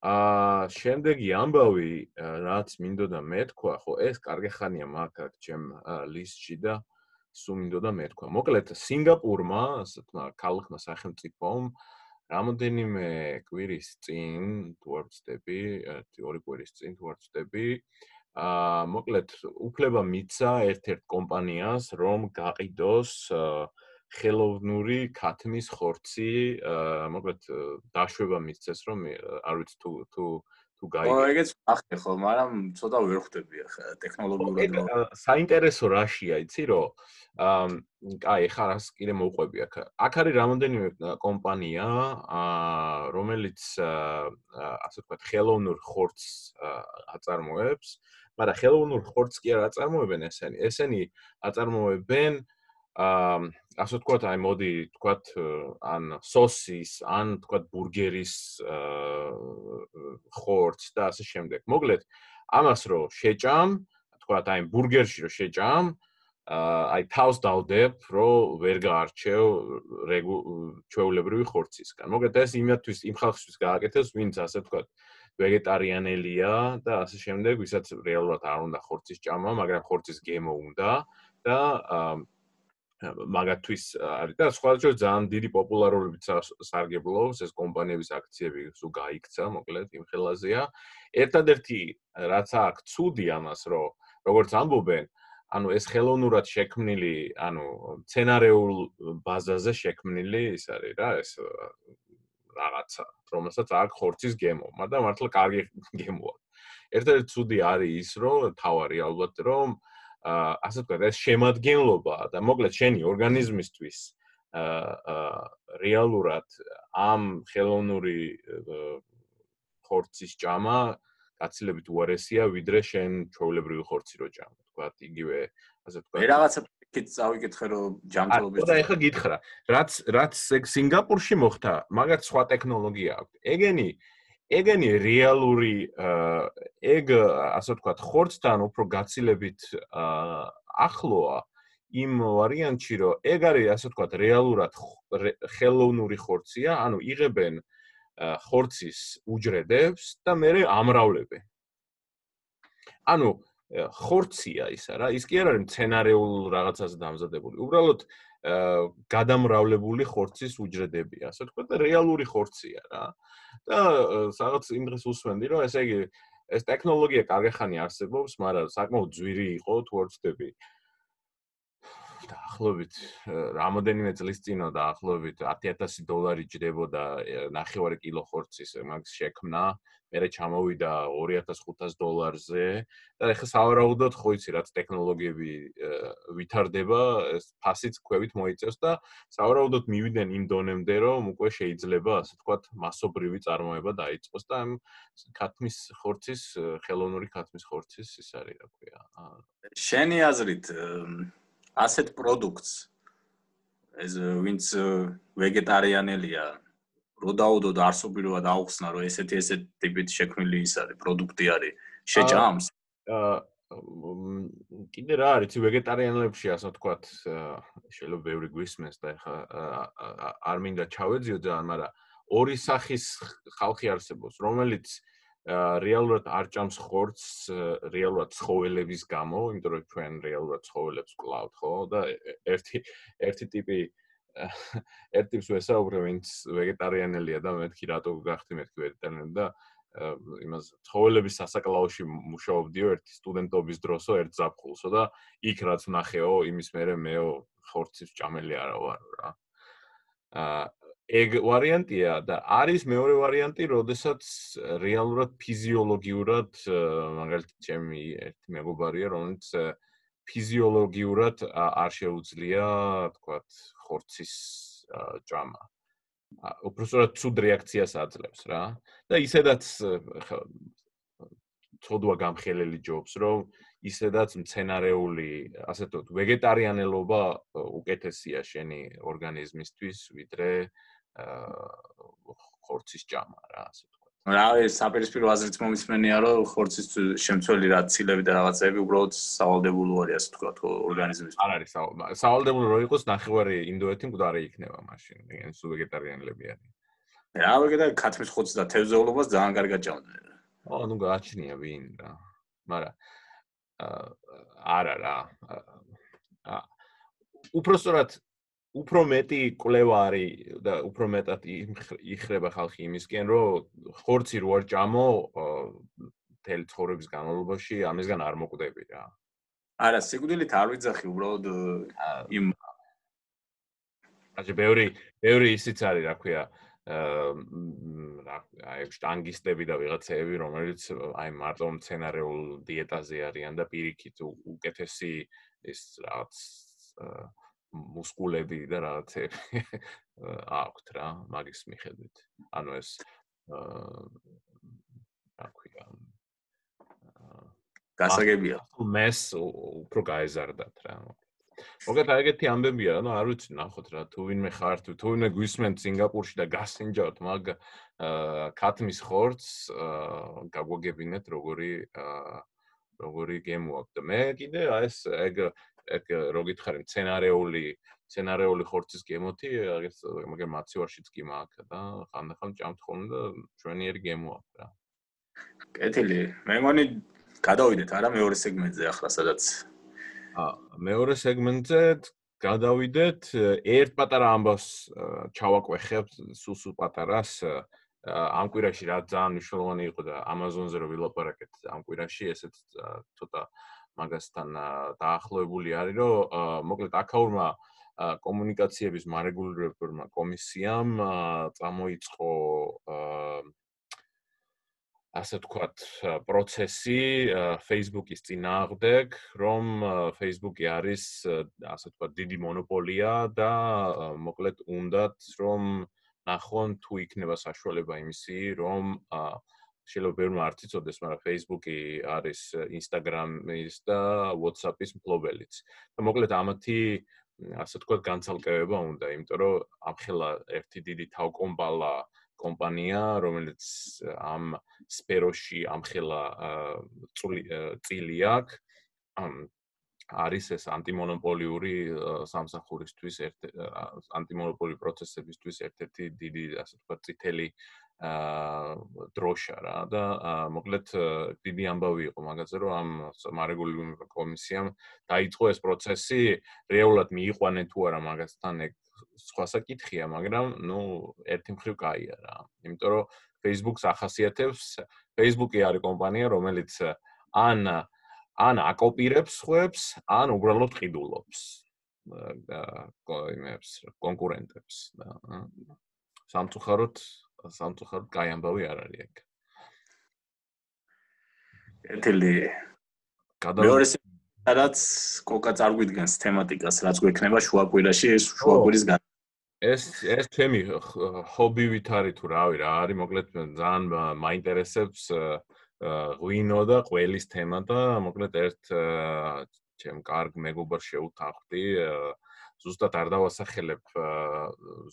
შემდეგი ამბავი რაც მინდოდა მეთქვა, ხო ეს კარგი ხანია მაგ ჩემ ლისტში და სულ მინდოდა მეთქვა. მოკლედ სინგაპურმა, ასეთმა ქალხმა სახელმწიფომ რამოდენიმე კვირის წინ თუ არ ვცდები, 2 კვირის წინ თუ არ ვცდები, მოკლედ უფლება მიცა ერთ-ერთ კომპანიას, რომ გაყიდოს ხელოვნური ქათმის ხორცი, მოკლედ დაშვება მისცეს, რომ არ ვიცი თუ გაიგე. ეგეც ახლა ხო, მაგრამ ცოტა ვერ ხვდები ახლა ტექნოლოგიურად. საინტერესო რაშია, იცი რომ აი, ხა რას კიდე მოვყვები აქ. აქ არის რამოდენიმე კომპანია, რომელიც ასე ვთქვათ, ხელოვნურ ხორცს აწარმოებს, მაგრამ ხელოვნურ ხორცს კი არ აწარმოებენ ესენი. ესენი აწარმოებენ ასე ვთქვათ, აი მოდი ვთქვათ, ან სოსის, ან ვთქვათ ბურგერის ხორცს და ასე შემდეგ. მოკლედ, ამას რო შეჭამ, ვთქვათ, აი ბურგერში რო შეჭამ, აი თავს დავდებ, რომ ვერ გაარჩევ ჩვეულებრივი ხორცისგან. მოკლედ ეს იმ ხალხისთვის გააკეთეს, ვინც ასე ვთქვათ, ვეგეტარიანელია და ასე შემდეგ, ვისაც რეალურად არ უნდა ხორცის ჭამა, მაგრამ ხორცის გემო უნდა და მაგათთვის არის და სხვადასხვა ძალიან დიდი პოპულარულობით სარგებლობს ეს კომპანიების აქციები სულ გაიქცა, მოკლედ იმ ხელაზეა. ერთადერთი რაც აქვს ცუდი ამას, რომ როგორც ამბობენ, ანუ ეს ხელოვნურად შექმნილი, ანუ სცენარეულ ბაზაზე შექმნილი ის არის რა, ეს რაღაცა, რომელსაც აქვს ხორცის გემო, მაგრამ მართლა კარგი გემოა. ერთადერთი ცუდი არის ის, რომ თავარი ალბათ, რომ ასე ვთქვათ, ეს შემადგენლობა და მოკლედ შენი ორგანიზმისთვის რეალურად ამ ხელოვნური ხორცის ჭამა გაცილებით უარესია, ვიდრე შენ ჩვეულებრივი ხორცი რო ჭამ, ვთქვათ, იგივე, ასე ვთქვათ. მე რაღაცა იქით წავიკითხე, რომ ჯანმრთელობის და ეხლა გითხრა, რაც ეგ სინგაპურში მოხდა, მაგათ სხვა ტექნოლოგია აქვს. ეგენი რეალური ეგ ასე ვთქვათ, ხორცთან უფრო გაცილებით ახლოა იმ ვარიანტში, რომ ეგ არის ასე ვთქვათ, რეალურად ხელოვნური ხორცია, ანუ იღებენ ხორცის უჯრედებს და მერე ამრავლებენ. ანუ ხორცია ისა რა, ის კი არ არის სცენარეულ რაღაცაზე დამზადებული. უბრალოდ გადამრავლებული ხორცის უჯრედებია, ასე ვთქვათ, და რეალური ხორცია რა. და რაღაც იმ დღეს უსმენდი, რომ ესე იგი ეს ტექნოლოგია კარგი ხანი არსებობს, მაგრამ საკმაოდ ძვირი იყო, თუ არ ვცდები. დაახლოებით რამოდენიმე წლის წინო დაახლოებით $10,000 ჯდებოდა 9 კილო ხორცის მაგ შექმნა, მერე ჩამოვიდა $2,500-ზე და ეხლა სავარაუდოდ ხო იცი რაც ტექნოლოგიები ვითარდება, ეს ფასიც ქვევით მოიწევს და სავარაუდოდ მივიდნენ იმ დონემდე, რომ უკვე შეიძლება ასე ვთქვათ, მასობრივი წარმოება დაიწყოს და ამ ქათმის ხორცის, ხელოვნური ქათმის ხორცის ის არის, რა ქვია. შენი აზრით ასეთ პროდუქტს ეს ვინც ვეგეტარიანელია რო დაუდოდ არსობრივად აუხსნა რომ ესეთი ტიპით შექმნილი ის არის პროდუქტი არის შეჭამს კიდე რა არის, ვეგეტარიანებში ასე ვთქვათ, შეიძლება ბევრი გვისმენს და ეხა არ მინდა ჩავეძიო ძალიან, მაგრამ ორი სახის ხალხი არსებობს, რომელიც რეალურად არ ჭამს ხორცს, რეალურად ცხოველების გამო, იმიტომ რომ ჩვენ რეალურად ცხოველებს ვკლავთ, ხო? და ერთი ტიპი ერთ ტიპს ვესაუბრე, ვინც ვეგეტარიანელია და მეთქი რატო გახდი მეთქი ვეგეტარიანელი და იმას ცხოველების სასაკლაოში მუშაობდიო ერთი სტუდენტობის დროსო ერთ ზაფხულსო და იქ რაც ვნახეო იმის მერე მეო ხორცის ჭამელი არა ვარო რა. ეგ ვარიანტია და არის მეორე ვარიანტი, როდესაც რეალურად ფიზიოლოგიურად მაგალითად ჩემი ერთი მეგობარია, რომელიც ფიზიოლოგიურად არ შეუძლია, თქვათ, ხორცის ჭამა. უბრალოდ ცუდ რეაქციას აძლევს რა და ისედაც ცოდვა გამხელელი ჯობს რომ ისედაც მცენარეული ასე ვთქვათ ვეგეტარიანელობა უკეთესია შენი ორგანიზმისთვის ვიდრე ხორცის ჭამა რა ასე ვთქვათ. რა ეს საპირისპირო აზრით მომისმენია რომ ხორცის შემცველი რა ცილები და რაღაცები უბრალოდ სავალდებულო არის ასე ვთქვათ ორგანიზმისთვის. არ არის სავალდებულო რო იყოს ნახევარი ინდოეთი მკვდარი იქნება მაშინ. ეგენ სულ ვეგეტარიანელები არიან. რა ვეგეტარი ქათმის ხორცს და თევზეულობას ძალიან კარგად ჭამდნენ. ნუ გააჩნია ვინ რა. მაგრამ არა რა. უпростоრად უფრო მეტი კვლევა არის და უფრო მეტად იხრება ხალხი იმისკენ, რომ ხორცი რო არ ჭამო მთელი ცხოვრების განმავლობაში ამისგან არ მოკვდები რა. არა, სიკვდილით არ ვიძახი, უბრალოდ იმ ასე ბევრი ისიც არის, რა ქვია, აი შტანგისტები და ვიღაცები, რომელიც აი მარტო მცენარეულ დიეტაზე არიან და პირიქით უკეთესი ეს რაღაც მუსკულები და რაღაცები აქვთ რა, მაგის მიხედვით. ანუ ეს რა ქვია გასაგებია. მეს უფრო გაეზარდათ რა. მოგეთ ეგეთი ამბებია, ну არ ვიცი, ნახოთ რა, თუ ვინმე ხართ, თუ ვინმე გვისმენთ სინგაპურში და გასინჯავთ მაგ ქათმის ხორცს, გაგვაგებინეთ როგორი გემოაქვს და მე კიდე ეს ეგ რო გითხარი მცენარეული ხორცის გემოთი, მაგერ მაცივარშიც კი მაქვს და ხანდახან ჭამთ ხოლმე და ჩვენიერი გემოაქვს რა. კეთილი, მე მგონი გადავიდეთ არა მეორე სეგმენტზე ახლა სადაც მეორე სეგმენტზე გადავიდეთ, ერთ პატარა ამბავს ჩავაკვეხებთ, სულ პატარას ამ კვირაში რა ძალიან მნიშვნელოვანი იყო და Amazon-ზე რო ვილაპარაკეთ ამ კვირაში, ესეც ცოტა მაგასთან დაახლოებული არის, რომ მოკლედ აქაურმა კომუნიკაციების მარეგულირებელმა კომისიამ წამოიწყო ასე ვთქვათ, პროცესი Facebook-ის წინააღმდეგ, რომ Facebook-ი არის ასე ვთქვათ, დიდი მონოპოლია და მოკლედ უნდათ რომ ნახონ თუ იქნება საშუალება იმისი, რომ შეიძლება ბევრმა არ იცოდეს, მაგრამ Facebook-ი არის Instagram-ის და WhatsApp-ის მფლობელიც. და მოკლედ ამათი ასე ვთქვათ, განცალკევება უნდა, იმიტომ რომ ამხელა ერთი დიდი თავკომპალა კომპანია, რომელიც ამ სფეროში ამხელა წილი აქვს, არის ეს ანტიმონოპოლიური სამსახურისთვის, ანტიმონოპოლიური პროცესებისთვის ერთ-ერთი დიდი, ასე ვთქვათ, წითელი დროშა რა და მოკლედ დიდი ამბავი იყო მაგაზე, რომ ამ მარეგულირებელ კომისიამ დაიწყო ეს პროცესი, რეალურად მიიყვანენ თუ არა მაგასთან ეგ სხვა საკითხია, მაგრამ ნუ ერთი მხრივ კაია რა. იმიტომ რომ Facebook-ს ახასიათებს, Facebook-ი არის კომპანია, რომელიც ან აკოპირებს სხვებს, ან უბრალოდ ყიდულობს კონკურენტებს. სამწუხაროდ კაი ამბავი არ არის ეგ. კეთილი. მეორე სადაც კოკა წარგვიდგენს თემატიკას, რაც გვექნება შუაკვირაში, ეს შუაკვირის ეს თემი ჰობივით არის თუ რავი რა არის, მოკლედ ძალიან მაინტერესებს ღვინო და ყველის თემა და მოკლედ ერთ ჩემ კარგ მეგობარს შევთანხმდი ზუსტად არ დავასახელებ,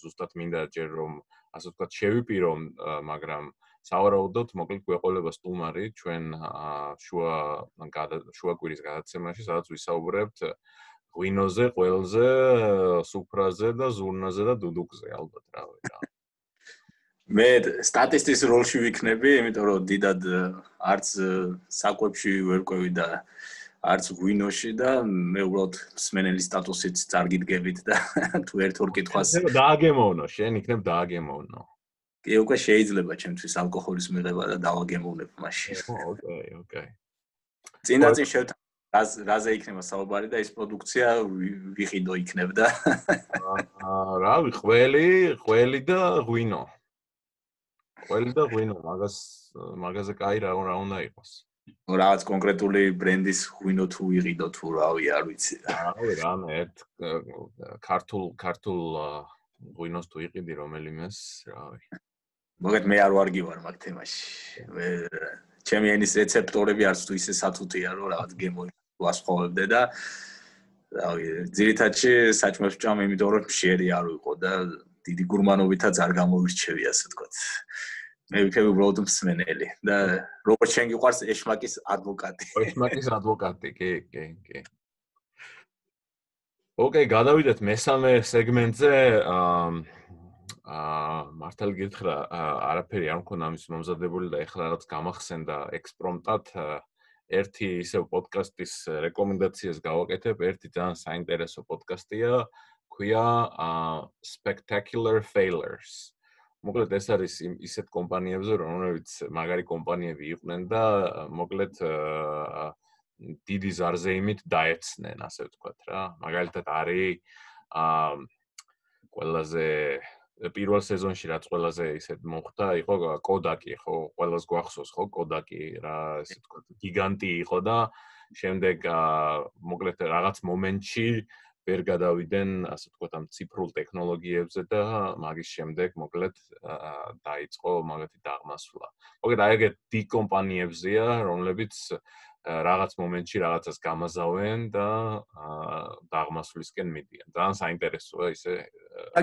ზუსტად მინდა ჯერ რომ ასე ვთქვათ შევიპირო, მაგრამ სავარაუდოდ მოკლედ გვეყოლება სტუმარი ჩვენ შუა კვირის გადაცემაში, სადაც ვისაუბრებთ ღვინოზე, ყველზე, სუფრაზე და ზურნაზე და დუდუკზე ალბათ რავი რა. მე სტატისტის როლში ვიქნები, იმიტომ რომ დიდად არც საკვებში ვერ ყვევი და არც ღვინოში და მე უბრალოდ მსმენელი სტატუსით წარგიდგებით და თუ ერთ-ორ კითხვას დააგემოვნო, შენ იქნებ დააგემოვნო. კი, უკვე შეიძლება ჩემთვის ალკოჰოლის მიღება და დავაგემოვნებ მაშინ. ოკეი. წინაწინ შევთავაზეთ რაზე იქნება საუბარი და ეს პროდუქცია ვიყიდო იქნებ და რავი, ყველი და ღვინო. ყველი და ღვინო, მაგაზე კაი რა უნდა იყოს. რაღაც კონკრეტული ბრენდის ღვინო თუ ვიყიდო თუ რავი, არ ვიცი. რავი, რამე ერთ ქართულ ღვინოს თუ იყიდი რომელიმეს, რავი. მოგეთ მე არ ვარგივარ მაგ თემაში. მე ჩემი ენის რეცეპტორები არც თუ ისე სათუთია, რომ რაღაც გემო ვასხოვებდე და რავი, ძირითადში საჭმელს ვჭამ, იმიტომ რომ მშიერი არ ვიყო და დიდი გურმანობითაც არ გამოვირჩევი, ასე ვთქვათ. მე ვიქნები უბრალოდ მსმენელი და როგორც შენ გიყვარს ეშმაკის ადვოკატი. ეშმაკის ადვოკატი, კი. ოკეი, გადავიდეთ მესამე სეგმენტზე. მართალი გითხრა, არაფერი არ მქონდა ამის მომზადებული და ეხლა რაღაც გამახსენდა ექსპრომტად ერთი ისევ პოდკასტის რეკომენდაციას გავაკეთებ, ერთი ძალიან საინტერესო პოდკასტია, ქვია Spectacular Failures. მოკლედ ეს არის ისეთ კომპანიებზე, რომლებიც მაგარი კომპანიები იყვნენ და მოკლედ დიდი ზარზეიმით დაეცნენ, ასე ვთქვათ რა. მაგალითად არის ყველაზე პირველ სეზონში რაც ყველაზე ისეთ მოხდა, იყო კოდაკი, ხო, ყველას გვახსოვს, ხო, კოდაკი რა, ესე ვთქვათ, გიგანტი იყო და შემდეგ მოკლედ რაღაც მომენტში ვერ გადავიდნენ, ასე ვთქვათ, ამ ციფრულ ტექნოლოგიებზე და მაგის შემდეგ მოკლედ დაიწყო მაგათი დაღმასვლა. მოკლედ აი ეგეთ დიდ კომპანიებზეა, რომლებიც რაღაც მომენტში რაღაცას გამაზავენ და დაღმასვლისკენ მიდიან. ძალიან საინტერესოა ისე.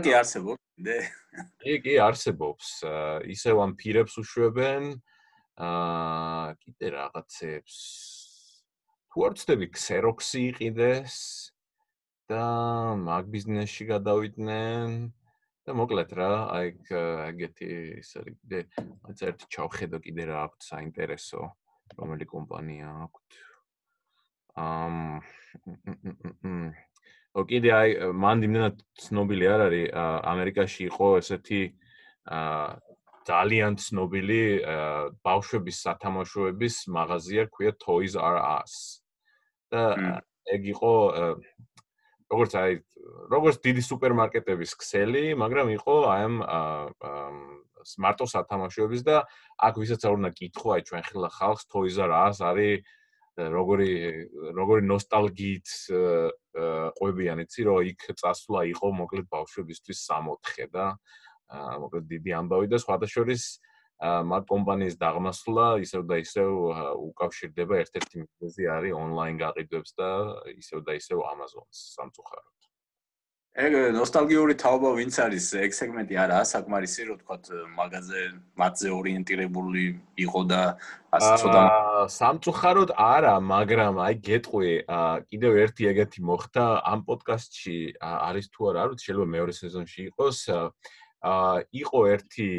კი არსებობს, ნე. კი არსებობს. ისევ ამ ფირებს უშვებენ, კიდე რაღაცებს. თუ არ ვცდები, Xerox-ი იყიდეს და მაგ ბიზნესში გადავიდნენ და მოკლედ რა, აი ეგეთი ის არის კიდე, მაინც ერთი ჩავხედო კიდე რა აქვს საინტერესო, რომელი კომპანია აქვს. კიდე აი მან იმდენად ცნობილი არ არის, ამერიკაში იყო ესეთი ძალიან ცნობილი ბავშვების სათამაშოების მაღაზია, ქვია Toys R Us. და ეგ იყო როგორც დიდი სუპერმარკეტების ქსელი, მაგრამ იყო აი ამ მარტო სათამაშოების და აქ ვისაც არ უნდა კითხო, აი ჩვენ ხელა ხალხს Toys R Us არის როგორი ნოსტალგიით ყვებიან, იცი, რომ იქ წასვლა იყო მოკლედ ბავშვებისთვის 64 და მოკლედ დიდი ამბავი და სხვათა შორის მაგ კომპანიის დაღმასვლა ისევ და ისევ უკავშირდება ერთ-ერთი მიზეზი არის ონლაინ გაყიდვებს და ისევ და ისევ Amazon-ს სამწუხაროდ. ეგ ნოსტალგიური თაობა ვინც არის, ეგ სეგმენტი არაა საკმარისი, რომ თქვათ მაგაზე მათზე ორიენტირებული იყო და ასე ცოტა სამწუხაროდ არა, მაგრამ აი გეტყვი, კიდევ ერთი ეგეთი მოხდა ამ პოდკასტში არის თუ არა, არ ვიცი, შეიძლება მეორე სეზონში იყოს. იყო ერთი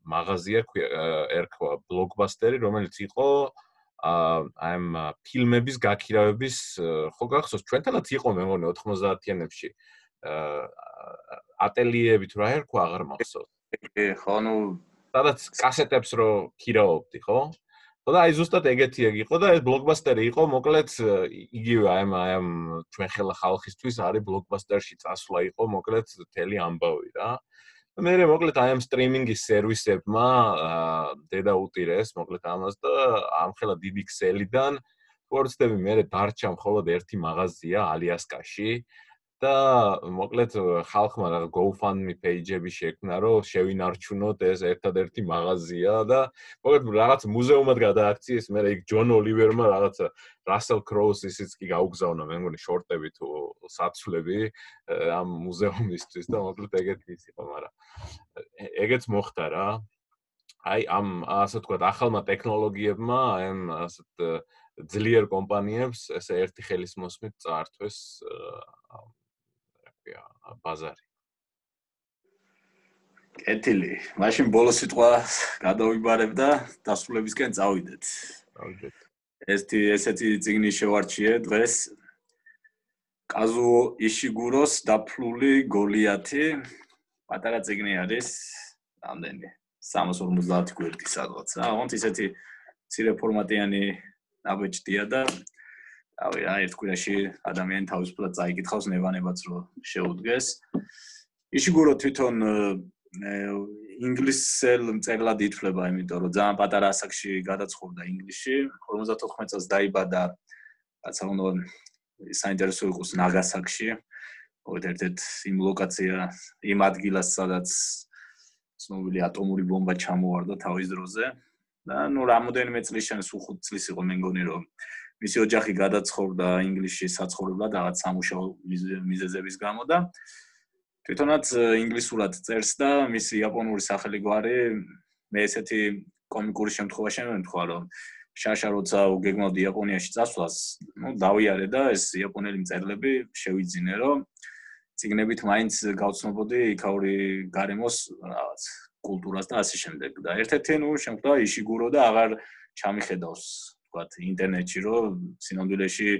მაღაზია, ერქვა Blockbuster-ი, რომელიც იყო ამ ფილმების გაქირავების, ხო გახსოვს, ჩვენთანაც იყო მე მგონი 90-იანებში ატელიეები თუ რა ერქვა, აღარ მახსოვს. ხო, ნუ სადაც კასეტებს რო ქირავობდი, ხო? ხო და აი ზუსტად ეგეთი იყო და ეს Blockbuster-ი იყო, მოკლედ იგივე აი ამ ჩვენ ხელა ხალხისთვის არის Blockbuster-ში წასვლა იყო, მოკლედ მთელი ამბავი რა. მე მოკლედ აი ამ სტრიმინგის სერვისებმა დედა უტირეს მოკლედ ამას და ამ ხელა დიდი ქსელიდან თუ არ ვცდები მე დარჩა მხოლოდ ერთი მაღაზია ალიასკაში და მოკლედ ხალხმა რა GoFundMe page-ები შექმნა, რომ შევინარჩუნოთ ეს ერთადერთი მაღაზია და მოკლედ რაღაც მუზეუმად გადააქციეს, მე იქ ჯონ ოლივერმა რაღაცა Russell Crowe-ს ისიც კი გაუგზავნა, მე მგონი შორტები თუ საცვლები ამ მუზეუმისთვის და მოკლედ ეგეთი ის იყო, მაგრამ ეგეც მოხდა რა. აი ამ ასე ვთქვათ, ახალმა ტექნოლოგიებმა, ამ ასეთ ძლიერ კომპანიებს ესე ერთი ხელის მოსმით წაართვეს ბაზარი. კეთილი. მაშინ ბოლო სიტყვა გადავიბარებ და დასრულებისკენ წავიდეთ. ესეთი წიგნი შევარჩიე დღეს. კაზუო იშიგუროს დაფლული გოლიათი. პატარა წიგნი არის. რამდენი? 350 გვერდი სადღაც. აღვთ ისეთი მცირე ფორმატიანი ნაბეჭდია და რავი რა ერთ კვირაში ადამიანი თავისუფლად წაიკითხავს ნებანებაც რო შეუდგეს. იშიგურო თვითონ ინგლისელ მწერლად ითვლება, იმიტომ რომ ძალიან პატარა ასაკში გადაცხოვრდა ინგლისში, 54 წელს დაიბადა, რაცა უნდა საინტერესო იყოს ნაგასაკში, ერთ-ერთ იმ ლოკაცია, იმ ადგილას, სადაც ცნობილი ატომური ბომბა ჩამოვარდა თავის დროზე და ნუ რამოდენიმე წლის შენ სულ 5 წლის იყო მე მგონი რომ მისი ოჯახი გადაცხოვრდა ინგლისში საცხოვრებლად რაღაც სამუშაო მიზეზების გამო და თვითონაც ინგლისურად წერს და მისი იაპონური სახელი გვარი მე ესეთი კომიკური შემთხვევა შემემთხვა რომ შაშა როცა უგეგმავდი იაპონიაში წასვლას ნუ დავიარე და ეს იაპონელი მწერლები შევიძინე რომ ციგნებით მაინც გავცნობოდი იქაური გარემოს რაღაც კულტურას და ასე შემდეგ და ერთ-ერთი ნუ შემთხვევა იშიგურო და აღარ ჩამიხედავს ვთქვათ ინტერნეტში რომ სინამდვილეში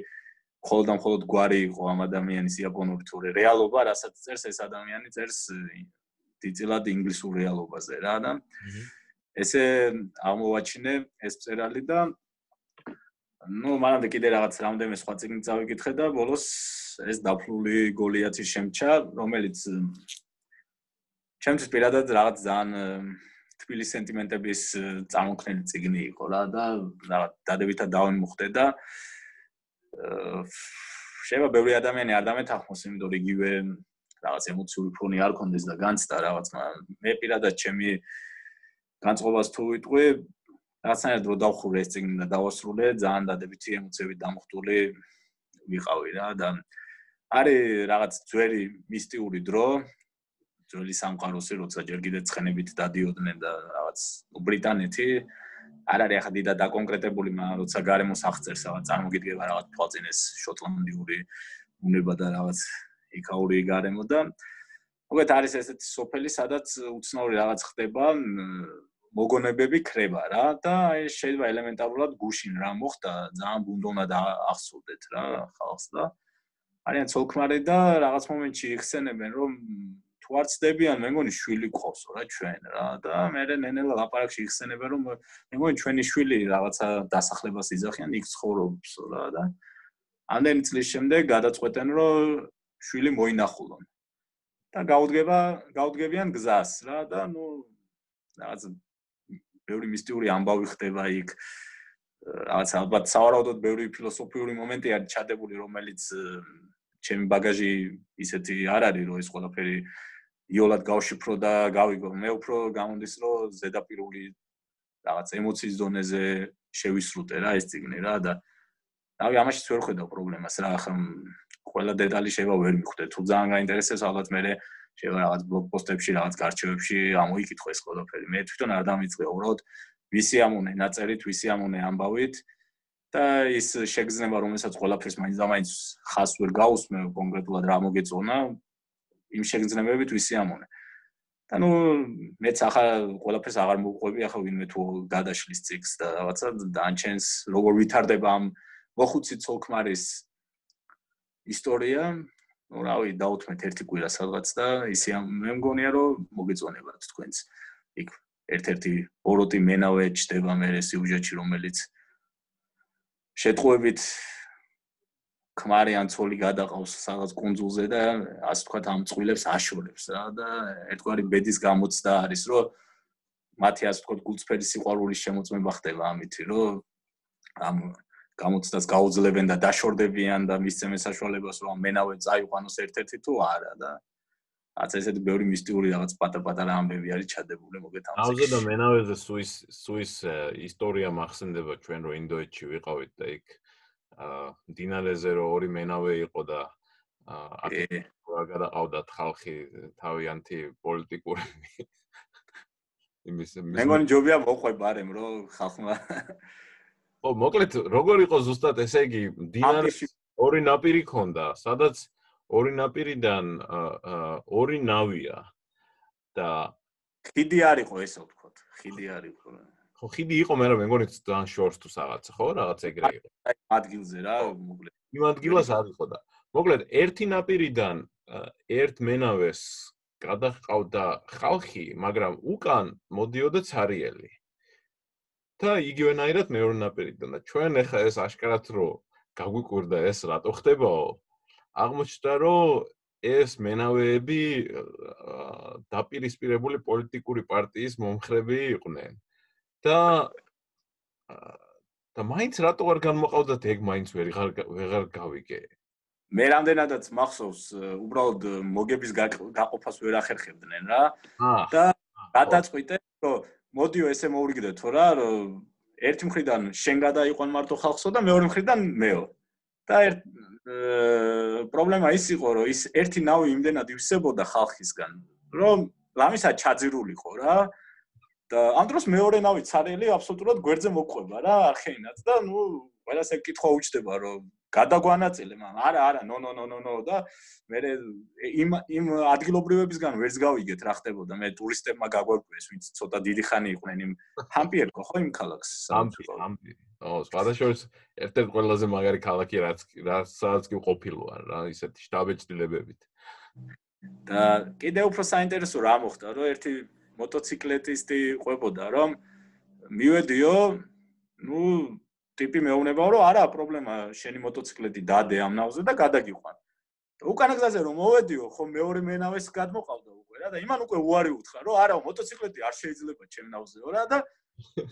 მხოლოდ გვარი იყო ამ ადამიანის იაპონური თუ რეალობა რასაც წერს ეს ადამიანი წერს დიდწილად ინგლისურ რეალობაზე რა და ესე აღმოვაჩინე ეს მწერალი და ნუ მანამდე კიდე რაღაც რამდენიმე სხვა წიგნი წავიკითხე და ბოლოს ეს დაფლული გოლიათი შემჩა, რომელიც ჩემთვის პირადად რაღაც ძალიან თბილი სენტიმენტების წარმოქმნელი წიგნი იყო რა და რაღაც დადებითად დავიმუხტე და შეიძლება ბევრი ადამიანი არ დამეთანხმოს, იმიტომ რომ იგივე რაღაც ემოციური ფონი არ ქონდეს და განცდა რაღაც, მაგრამ მე პირადად ჩემი განწყობას თუ ვიტყვი, რაღაცნაირად რო დავხურე ეს წიგნი და დავასრულე, ძალიან დადებითი ემოციებით დამუხტული ვიყავი რა და არის რაღაც ძველი მისტიური დრო, ძველი სამყაროსი, როცა ჯერ კიდევ ცხენებით დადიოდნენ და რაღაც ბრიტანეთი არ არის ახლა დიდად დაკონკრეტებული, მაგრამ როცა გარემოს აღწერს რაღაც წარმოგიდგება რაღაც თვალწინეს შოტლანდიური უნება და რაღაც იქაური გარემო და მოგეთ არის ესეთი სოფელი, სადაც უცნაური რაღაც ხდება, მოგონებები ქრება რა და აი შეიძლება ელემენტარულად გუშინ რა მოხდა, ძალიან ბუნდოვნად ახსოვდეთ რა ხალხს და არიან ცოლქმარი და რაღაც მომენტში იხსენებენ რომ თუ არ ცდებიან მე მგონი შვილი გყავსო რა ჩვენ რა და მე ნენელა ლაპარაკში იხსენებენ რომ მე მგონი ჩვენი შვილი რაღაცა დასახლებას იძახიან იქ ცხოვრობსო რა და ამდენი წლის შემდეგ გადაწყვეტენ რომ შვილი მოინახულონ და გაუდგებიან გზას რა და ნუ რაღაც ბევრი მისტიური ამბავი ხდება იქ რაღაც ალბათ სავარაუდოდ ბევრი ფილოსოფიური მომენტი არის ჩადებული რომელიც ჩემი ბაგაჟი ისეთი არ არის რომ ეს ყველაფერი იოლად გავშიფრო და გავიგო მე უფრო გამონდის რომ ზედაპირული რაღაც ემოციის დონეზე შევისრულე რა ეს წიგნი რა და რავი ამაშიც ვერ ხედავ პრობლემას რა ახლა ყველა დეტალი შეიძლება ვერ მიხვდე თუ ძალიან გაინტერესებს ალბათ მე შეიძლება რაღაც ბლოგ პოსტებში რაღაც გარჩევებში ამოიკითხო ეს ყველაფერი მე თვითონ არ დამიწყე უბრალოდ ვისი ამონე ნაწერით ვისი ამონე ამბავით და ის შეგრძნება რომელსაც ყველაფერს მაინც ხას ვერ გაუსმე კონკრეტულად რა მოგეწონა იმ შეგრძნებებით ვისი ამონე და ნუ მეც ახლა ყველაფერს აღარ მოვყვები ახლა ვინმე თუ გადაშლის წიგს და რაღაცა დაანჩენს როგორ ვითარდება ამ მოხუცი ცოლქმარის ისტორია ნუ რავი დაუთმეთ ერთი კვირა სადღაც და ისე მე მგონია რომ მოგეწონებათ თქვენც იქ ერთ-ერთი ბოროტი მენავე ჩდება მე სიუჟეტში რომელიც შეტყუებით ქმარი ან ცოლი გადაყავს სადღაც კუნძულზე და ასე ვთქვათ ამ წყვილებს აშორებს რა და ერთგვარი ბედის გამოცდა არის რომ მათი ასე ვთქვათ გულწრფელი სიყვარულის შემოწმება ხდება ამით რომ ამ გამოცდას გაუძლებენ და დაშორდებიან და მისცემენ საშუალებას რომ მენავე წაიყვანოს ერთ-ერთი თუ არა და რაც ესეთი ბევრი მისტიური რაღაც პატარ-პატარა ამბები არის ჩადებული მოგეთ ამ აუზე და მენავეზე სუის ისტორია მახსენდება ჩვენ რო ინდოეთში ვიყავით და იქ დინარეზე რო ორი მენავე იყო და რა გადაყავდათ ხალხი თავიანთი პოლიტიკური იმის მე მგონი ჯობია მოყვება არემ რო ხალხმა ო მოკლედ როგორ იყო ზუსტად ესე იგი დინარეს ორი ნაპირი ქონდა სადაც ორი ნაპირიდან ორი ნავია და ხიდი არ იყო ესე ვთქვათ ხიდი არ იყო ხო ხიდი იყო მე მგონი ძალიან შორს თუ რაღაცა ხო რაღაც ეგრე იყო ადგილზე რა მოკლედ იმ ადგილას არ იყო და მოკლედ ერთი ნაპირიდან ერთ მენავეს გადაჰყავდა ხალხი მაგრამ უკან მოდიოდა ცარიელი და იგივენაირად მეორე ნაპირიდან და ჩვენ ახლა ეს აშკარად რო გაგვიკვირდა ეს რატო ხდებაო აღმოჩნდა რომ ეს მენავეები დაპირისპირებული პოლიტიკური პარტიის მომხრები იყვნენ და მაინც რატო არ განმოყავდათ ეგ მაინც ვეღარ გავიგე მე რამდენადაც მახსოვს უბრალოდ მოგების გაყოფას ვერ ახერხებდნენ რა და გადაწყვიტეს რომ მოდიო ესე მოვრიგდეთო რა რომ ერთი მხრიდან შენ გადაიყვან მარტო ხალხსო და მეორე მხრიდან მეო და პრობლემა ის იყო რომ ის ერთი ნავი იმდენად ივსებოდა ხალხისგან რომ ლამისა ჩაძირულიყო რა და ამ დროს მეორე ნავი ცარიელი აბსოლუტურად გვერდზე მოყვება რა არხეინაც და ნუ ყველას ეგ კითხვა უჩდება რომ გადაგვანაწილე მაგრამ არა ნო და მე იმ ადგილობრივებისგან ვერც გავიგეთ რა ხდებოდა მე ტურისტებმა გაგვაკვირეს ვინც ცოტა დიდი ხანი იყვნენ იმ ჰამპიერკო ხო იმ ქალაქს ჰამპიერი ო სპარაშოს ერთ-ერთი ყველაზე მაგარი ქალაქი რაც კი ყოფილვარ რა ისეთი შტაბ-ჭდილებებით და კიდევ უფრო საინტერესო რა მოხდა რომ ერთი მოტოციკლეტისტი ყვებოდა რომ მივედიო ნუ ტიპი მეუბნებაო რომ არა პრობლემა შენი მოტოციკლეტი დადე ამ ნავზე და გადაგიყვან და უკანა გზაზე რომ მოვედიო ხომ მეორე მენავეს გადმოყავდა უკვე რა და იმან უკვე უარი უთხრა რომ არა მოტოციკლეტი არ შეიძლება ჩემ ნავზეო რა და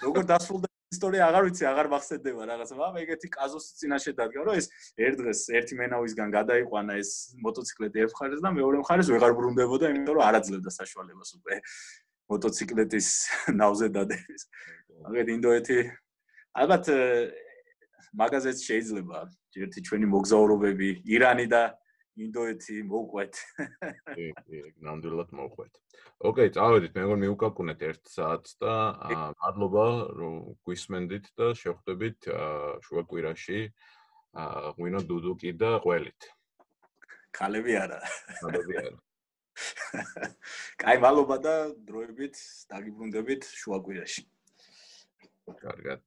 როგორ დასრულდა ისტორია აღარ ვიცი აღარ მახსენდება რაღაცა მაგრამ ეგეთი კაზუსი წინაშე დადგა რომ ეს ერთ დღეს ერთი მენავისგან გადაიყვანა ეს მოტოციკლეტი ერთ მხარეს და მეორე მხარეს ვეღარ ბრუნდებოდა იმიტომ რომ არ აძლევდა საშუალებას უკვე მოტოციკლეტის ნავზე დადების მაგეთ ინდოეთი ალბათ მაგაზეც შეიძლება ერთი ჩვენი მოგზაურობები ირანი და ინდოეთი მოვყვეთ. ნამდვილად მოვყვეთ. ოკეი, წავედით, მე მგონი მივუკალკუნეთ 1 საათს და მადლობა რომ გვისმენდით და შევხვდებით შუაკვირაში ღვინო დუდუკი და ყველით. ქალები არა. ქალები არა. კაი, მადლობა და დროებით დაგიბრუნდებით შუაკვირაში. კარგად.